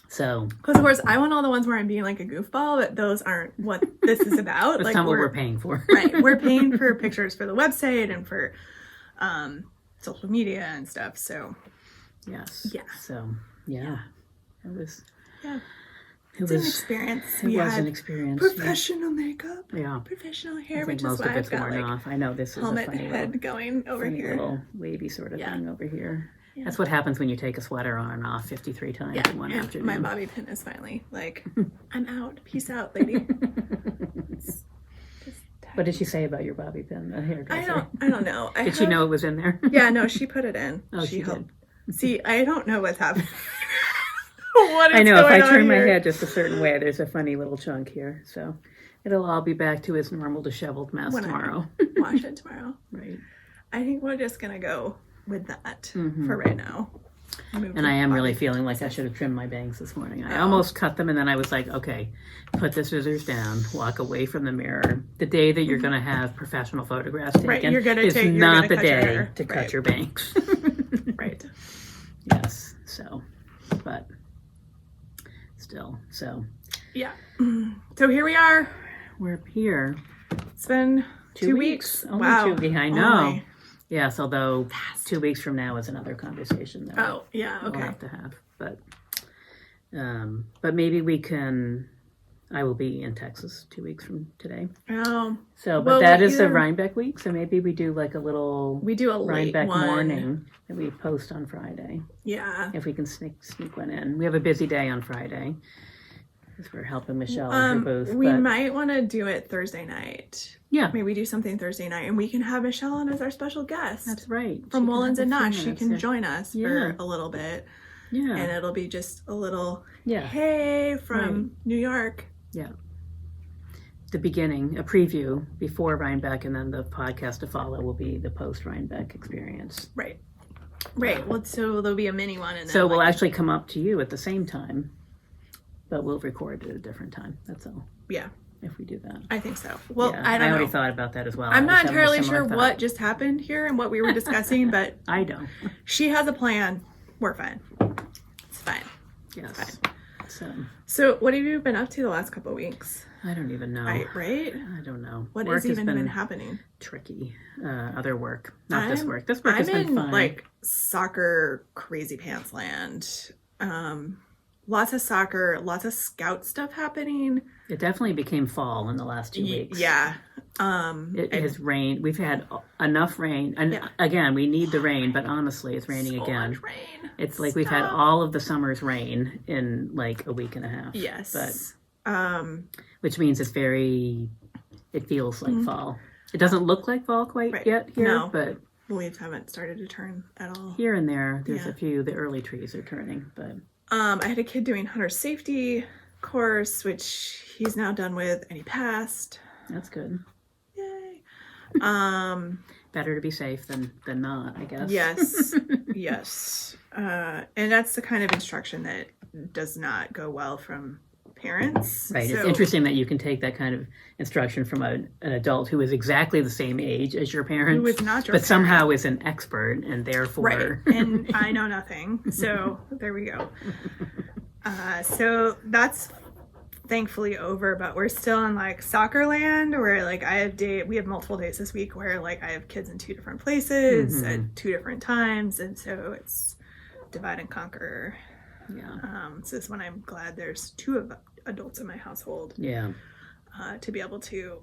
So Because, of course, I want all the ones where I'm being like a goofball, but those aren't what this is about. that's Like not what we're paying for. Right. We're paying for pictures for the website and for social media and stuff. So, Yes. Yeah. So yeah, it was. yeah. It It's an was. experience. It We was had an experience. professional makeup, Yeah. professional I hair, think which is most why of I've it's got worn like off. I know this is a helmet funny head going over funny here. little wavy sort of Yeah. thing over here. Yeah. That's what happens when you take a sweater on and off 53 times Yeah, in one and afternoon. my bobby pin is finally like, I'm out. Peace out, lady. What did she say about your bobby pin? The hairdresser. I don't know. Did she know it was in there? Yeah, no, she put it in. Oh, she helped. did. See, I don't know what's happening. What is I know. If going I on turn my here? head just a certain way, there's a funny little chunk here. So it'll all be back to its normal disheveled mess When I tomorrow. Wash it tomorrow. Right. I think we're just gonna go with that Mhm. for right now. And I am really feeling like I should have trimmed my bangs this morning. I almost cut them, and then I was like, okay, put the scissors down, walk away from the mirror. The day that you're going to have professional photographs taken Right, you're gonna is you're not gonna the cut your day hair. to cut Right. your bangs. Right. Yes. So, but still. So Yeah. So here we are. we're here. It's been 2 weeks. weeks. Only Wow. 2 weeks. I know. Only. Yes, although 2 weeks from now is another conversation that Oh, yeah. we'll Okay. have to have. But maybe we can. I will be in Texas 2 weeks from today. Oh, So, but Well, that we is the either- Rhinebeck week. So maybe we do like a little we do a late Rhinebeck one. morning that we post on Friday. Yeah. If we can sneak one in. We have a busy day on Friday because we're helping Michelle in her booth. We but might want to do it Thursday night. yeah, Maybe do something Thursday night, and we can have Michelle on as our special guest that's right. from She can Woolens have and a few Nosh. She minutes can there. join us Yeah. for a little bit, Yeah, and it'll be just a little yeah. hey from New York. The beginning, a preview before Rhinebeck, and then the podcast to follow will be the post Rhinebeck experience. Right. Well, so there'll be a mini one, and then So we'll actually come up to you at the same time, but we'll record at a different time. That's all. yeah. if we do that. I think so. Well, Yeah, I don't already know. thought about that as well. I'm I not was having a entirely similar sure thought. what just happened here and what we were discussing, but I don't. she has a plan. We're fine. It's fine. Yes. Fine. So, what have you been up to the last couple of weeks? I don't even know. Right? I don't know. What Work has even been been happening? tricky. Other work. Not this work. This work I'm has been in fine. like soccer crazy pants land. Lots of soccer, lots of scout stuff happening. It definitely became fall in the last 2 weeks. Yeah. It has rained. We've had enough rain. And again, we need the rain, but honestly, it's raining so again. much rain. It's like we've had all of the summer's rain in like a week and a half. Yes. Which means it feels like fall. It doesn't look like fall quite yet here, No. but Leaves haven't started to turn at all. here and there, there's a few, the early trees are turning, but. I had a kid doing hunter safety course, which he's now done with, and he passed. That's good. Yay. Better to be safe than not, I guess. Yes. Yes. And that's the kind of instruction that does not go well from parents. Right. So, It's interesting that you can take that kind of instruction from an adult who is exactly the same age as your parents. who is not your but somehow is an expert and therefore. Right. And I know nothing. So there we go. So that's thankfully over, but we're still in like soccer land where like we have multiple days this week where like I have kids in 2 different places at 2 different times. And so it's divide and conquer. Yeah. So this one I'm glad there's 2 adults in my household. Yeah. To be able to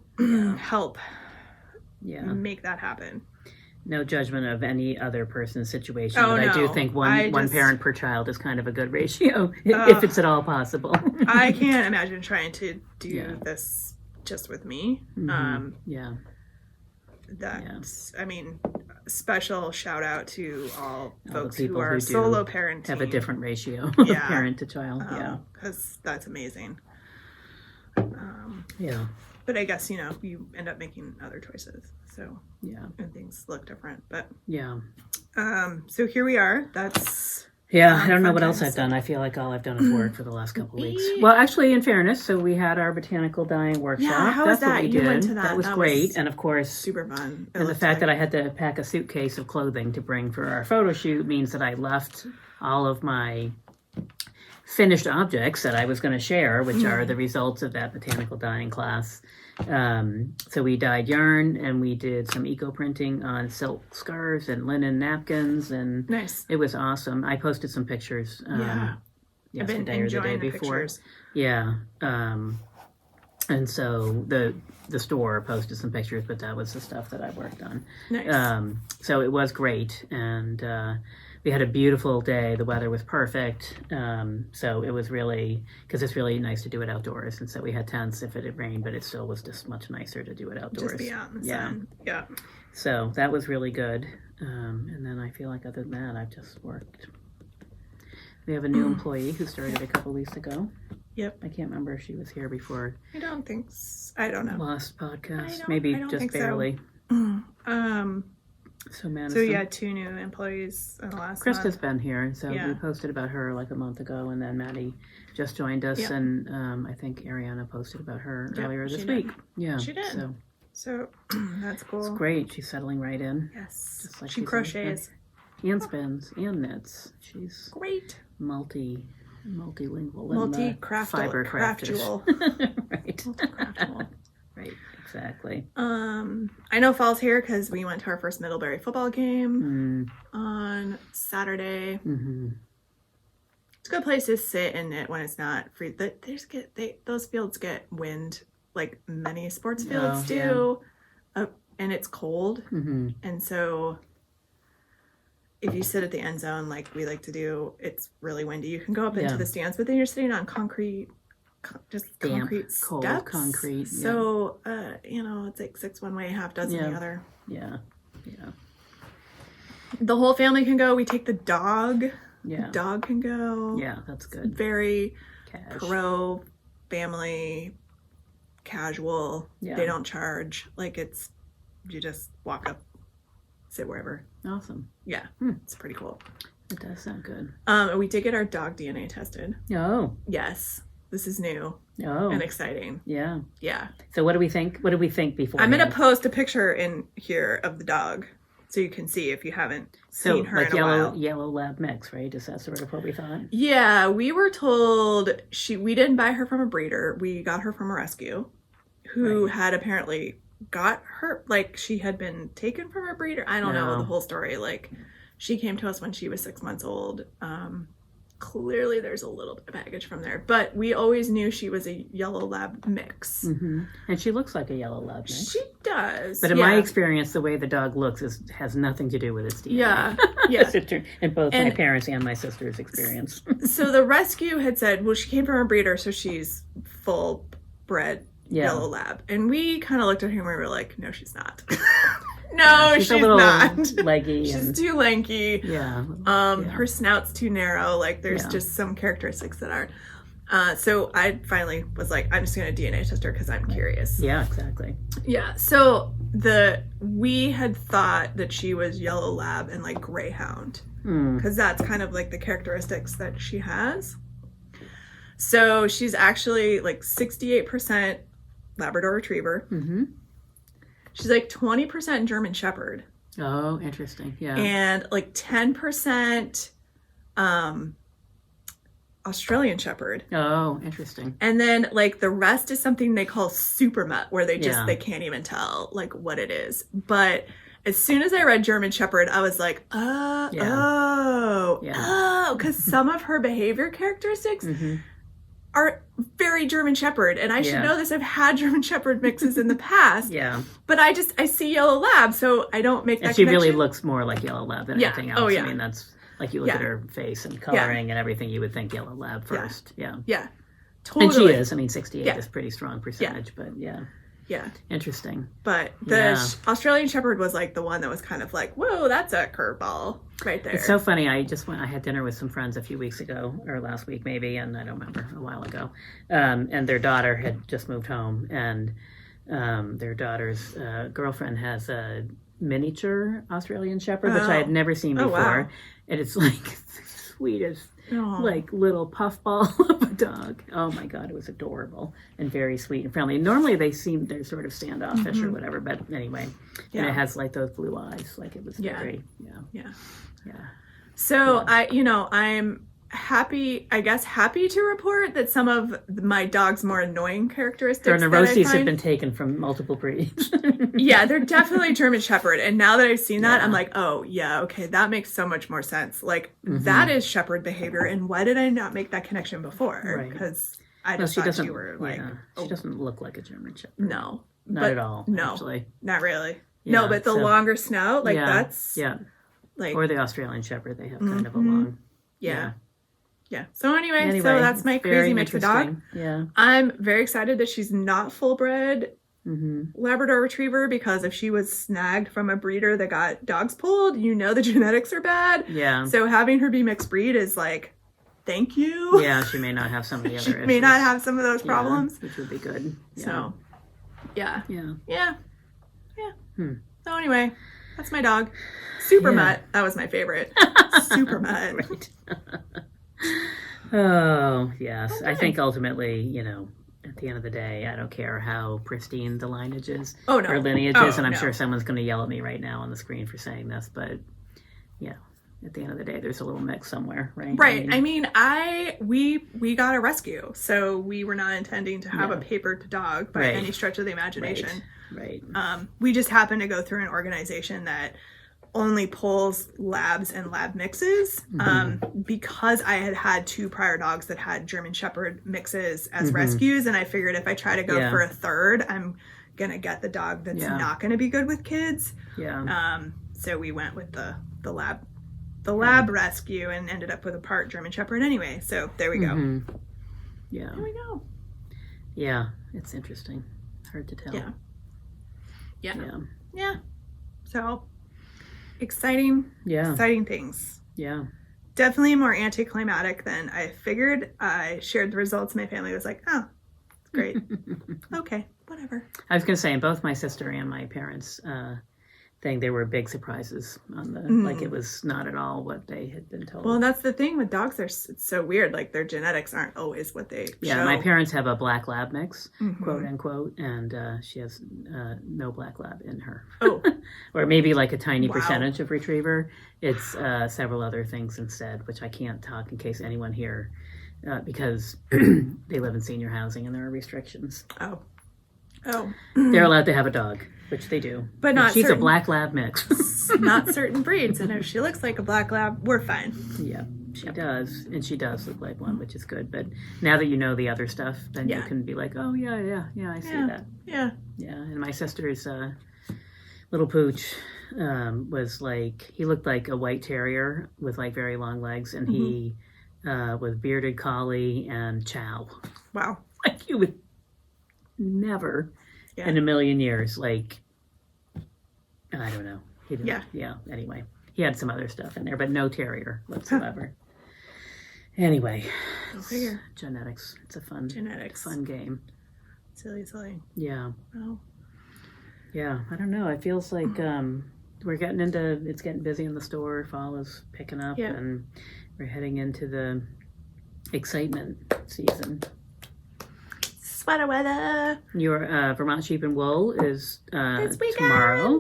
help Yeah. make that happen. No judgment of any other person's situation, Oh, but I do no. think I one just- parent per child is kind of a good ratio, if it's at all possible. I can't imagine trying to do Yeah. this just with me. Yeah. That's, I mean, special shout out to all the folks who people are who do solo parenting. Have a different ratio Yeah. parent to child. Yeah. Because that's amazing. Yeah. But I guess, you end up making other choices. So, Yeah. and things look different. But, Yeah. so here we are. That's, Yeah, I don't know what else sometimes- I've done. I feel like all I've done is work for the last couple of weeks. Well, actually, in fairness, so we had our botanical dyeing workshop. Yeah, how That's was what that? we You did. went to that. Was That great. was And of course, super fun. and the fact that I had to pack a suitcase of clothing to bring for our photo shoot means that I left all of my finished objects that I was going to share, which are the results of that botanical dyeing class. So we dyed yarn and we did some eco printing on silk scarves and linen napkins, and Nice. it was awesome. I posted some pictures Yeah. I've been yesterday or the day enjoying the before. pictures. Yeah. And so the store posted some pictures, but that was the stuff that I worked on. Nice. So it was great, and we had a beautiful day. The weather was perfect, so it was really, because it's really nice to do it outdoors. And so we had tents if it had rained, but it still was just much nicer to do it outdoors. Just be out in the Yeah. sun. Yeah. So that was really good. And then I feel like other than that, I've just worked. We have a new employee who started a couple weeks ago. Yep. I can't remember if she was here before. I don't think I don't know. Last podcast, I maybe don't just think so. barely. So Madison. So yeah, 2 new employees in the last Krista's month. been here, and so Yeah. we posted about her like a month ago, and then Maddie just joined us, Yep. and I think Ariana posted about her Yep, earlier this she did. week. Yeah, She did. So So that's cool. it's great. She's settling right in. Yes. Just like She she's crochets. and spins and knits. She's Great. multilingual, and, Multi-craftual. fiber Craftual. right. Craftual. Right. Exactly. I know fall's here because we went to our first Middlebury football game on Saturday. Mm-hmm. It's a good place to sit in it when it's not free. Those fields get wind like many sports fields do, and it's cold. Mm-hmm. And so if you sit at the end zone like we like to do, it's really windy. You can go up into the stands, but then you're sitting on concrete, just Damp, concrete cold steps. concrete. So, it's like 6 one way, half dozen the other. Yeah. Yeah. The whole family can go. We take the dog. Yeah. The dog can go. Yeah, that's good. Very Cash. pro family, casual. Yeah. They don't charge. Like you just walk up, sit wherever. Awesome. Yeah, it's pretty cool. It does sound good. We did get our dog DNA tested. Oh, Yes. This is new Oh, and exciting. yeah. Yeah. So what do we think? What did we think before? I'm going to post a picture in here of the dog so you can see if you haven't seen her like in a while. yellow lab mix, right? Is that sort of what we thought? Yeah, we were told we didn't buy her from a breeder. We got her from a rescue who had apparently got her, like she had been taken from a breeder. I don't know the whole story. Like she came to us when she was 6 months old. Clearly there's a little bit of baggage from there, but we always knew she was a yellow lab mix. Mm-hmm. And she looks like a yellow lab mix. She does. But in my experience, the way the dog looks has nothing to do with its DNA. Yeah. Yeah. In both my parents and my sister's experience. So the rescue had said, well, she came from a breeder, so she's full bred yellow lab. And we kind of looked at her and we were like, no, she's not. No, she's a little not. leggy. She's too lanky. Yeah. Her snout's too narrow. Like there's just some characteristics that aren't. So I finally was like, I'm just gonna DNA test her because I'm curious. Yeah, exactly. Yeah. So we had thought that she was yellow lab and like greyhound because that's kind of like the characteristics that she has. So she's actually like 68% Labrador Retriever. Mm-hmm. She's like 20% German Shepherd. Oh, interesting. Yeah. And like 10% Australian Shepherd. Oh, interesting. And then like the rest is something they call super mutt, where they Yeah. can't even tell like what it is. But as soon as I read German Shepherd, I was like, Yeah. because some of her behavior characteristics Mm-hmm. are very German Shepherd. And I should Yeah. know this. I've had German Shepherd mixes in the past. Yeah. But I see yellow lab, so I don't make that And she really connection. looks more like yellow lab than Yeah. anything else. Oh, yeah. I mean, that's like you look at her face and coloring and everything, you would think yellow lab first. Yeah. Yeah. Totally. And she is. I mean, 68 Yeah. is a pretty strong percentage, but yeah. Yeah. Interesting. But the Australian Shepherd was like the one that was kind of like, whoa, that's a curveball right there. It's so funny. I had dinner with some friends a few weeks ago, or last week maybe, and I don't remember, a while ago. And their daughter had just moved home, and their daughter's girlfriend has a miniature Australian Shepherd, which I had never seen before. Wow. And it's like the sweetest, like little puffball of a dog. Oh my God, it was adorable and very sweet and friendly. Normally they're sort of standoffish or whatever, but anyway, and it has like those blue eyes. Like it was very, Yeah. yeah. So I'm happy to report that some of my dog's more annoying characteristics. Her neuroses have been taken from multiple breeds. Yeah, they're definitely German Shepherd. And now that I've seen that, I'm like, oh, yeah, okay, that makes so much more sense. Like, that is Shepherd behavior. And why did I not make that connection before? Right. Because I just thought you were like... she doesn't look like a German Shepherd. No. Not at all, No, actually. not really. Yeah, no, but the longer snout, like that's... Yeah. Like, or the Australian Shepherd, they have kind of a long... Yeah. So anyway, so that's my crazy mix of dog. Yeah. I'm very excited that she's not full bred Labrador Retriever, because if she was snagged from a breeder that got dogs pulled, the genetics are bad. Yeah. So having her be mixed breed is like, thank you. Yeah, she may not have some of the other She issues. may not have some of those problems. Which would be good. Yeah. So, yeah. Yeah. So anyway, that's my dog. Super Mutt. That was my favorite. Super Mutt. Right. Oh, yes. Okay. I think ultimately, at the end of the day, I don't care how pristine the lineage is or lineage is, and I'm sure someone's going to yell at me right now on the screen for saying this, but at the end of the day, there's a little mix somewhere, right? Right. We got a rescue, so we were not intending to have a papered dog by any stretch of the imagination. Right. We just happened to go through an organization that only pulls labs and lab mixes, because I had 2 prior dogs that had German Shepherd mixes as rescues, and I figured if I try to go for a third, I'm gonna get the dog that's not gonna be good with kids. So we went with the lab rescue and ended up with a part German Shepherd anyway. So there we go. Yeah. There we go. Yeah, it's interesting. Hard to tell. Yeah. So exciting things. Yeah. Definitely more anticlimactic than I figured. I shared the results. My family was like, oh, it's great. Okay, whatever. I was going to say, both my sister and my parents thing, there were big surprises on the, Mhm. like it was not at all what they had been told. Well, that's the thing with dogs. It's so weird. Like their genetics aren't always what they yeah, show. my parents have a black lab mix, Mhm. quote unquote, and she has no black lab in her. Oh, Or maybe like a tiny Wow. percentage of retriever. It's several other things instead, which I can't talk in case anyone here, because they live in senior housing and there are restrictions. oh. Oh, They're allowed to have a dog, which they do. But And not she's certain- a black lab mix. not certain breeds. And if she looks like a black lab, we're fine. Yeah, she does, and she does look like one, which is good. But now that you know the other stuff, then you Yeah. can be like, oh yeah, I see Yeah. that. Yeah. Yeah, and my sister's little pooch was like, he looked like a white terrier with like very long legs, and he was bearded collie and chow. Wow. Like you would never Yeah. in a million years, like, I don't know. He didn't, Yeah. Yeah, anyway. He had some other stuff in there, but no terrier whatsoever. Anyway, Go figure. genetics. It's a fun Genetics. game. Silly, silly. Yeah. Oh. Yeah, I don't know. It feels like we're getting into, it's getting busy in the store. Fall is picking up, Yeah. and we're heading into the excitement season. Sweater weather. Your Vermont Sheep and Wool is This weekend. tomorrow.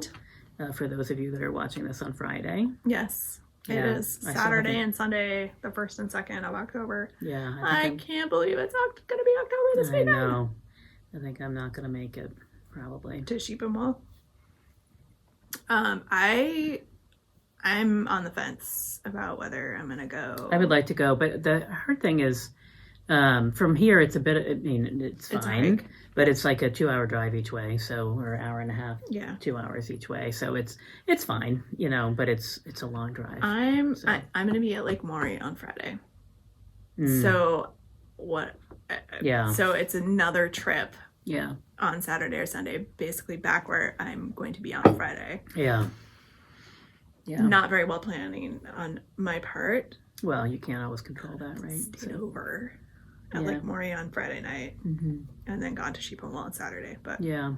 For those of you that are watching this on Friday. Yes. It Yeah, is I still Saturday haven't- and Sunday, the 1st and 2nd of October. Yeah, I think can't believe it's going to be October this I weekend. know. I think I'm not going to make it, probably. To Sheep and Wool. I'm on the fence about whether I'm gonna go. I would like to go, but the hard thing is, from here, it's a bit, I mean, it's It's a fine, hike. but it's like a 2-hour drive each way, so, or an hour and a half, Yeah. 2 hours each way, so it's fine, you know, but it's a long drive. I'm So. I'm gonna be at Lake Maury on Friday. Mm, So what? Yeah. So it's another trip yeah, on Saturday or Sunday, basically back where I'm going to be on Friday. yeah. Yeah. Not very well planning on my part. Well, you can't always control that, right? Stayed over at Yeah. Lake Maury on Friday night Mhm. and then gone to Sheep and Wool on Saturday. But Yeah,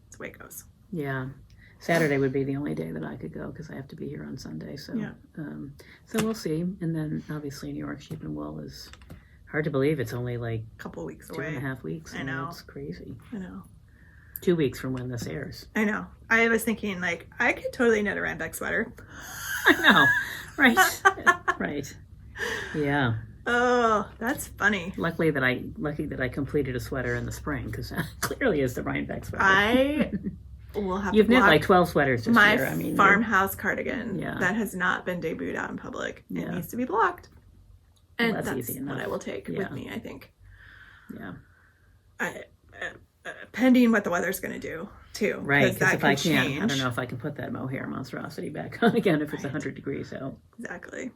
it's the way it goes. yeah. Saturday would be the only day that I could go because I have to be here on Sunday. So, Yeah. So we'll see. And then obviously New York Sheep and Wool is hard to believe. It's only like A couple weeks 2.5 away. weeks. I mean, know. It's crazy. I know. 2 weeks from when this airs. I know. I was thinking like I could totally knit a Rhinebeck sweater. I know. Right. Right. Yeah. Oh, that's funny. Lucky that I completed a sweater in the spring because that clearly is the Rhinebeck sweater. I will have You've to knit block like 12 sweaters this my year. I mean, farmhouse cardigan Yeah. that has not been debuted out in public. It Yeah. needs to be blocked. And Well, that's that's easy what enough. I will take Yeah. with me, I think. Yeah. Pending what the weather's going to do, too. Right, Because because if I can't, I don't know if I can put that mohair monstrosity back on again if it's Right. 100 degrees out. Exactly.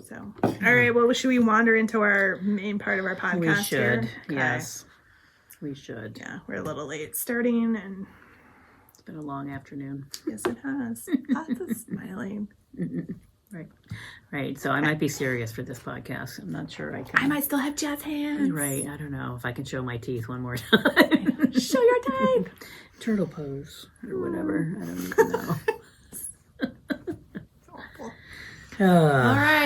So, all right. Well, should we wander into our main part of our podcast? We should, here? Okay. yes. We should. Yeah, we're a little late starting, and It's been a long afternoon. yes, it has. Lots of smiling. Right, so I might be serious for this podcast. I'm not sure I can. I might still have jazz hands. Right, I don't know if I can show my teeth one more time. Show your teeth. Turtle pose or whatever. I don't even know. Awful. Ah, All right.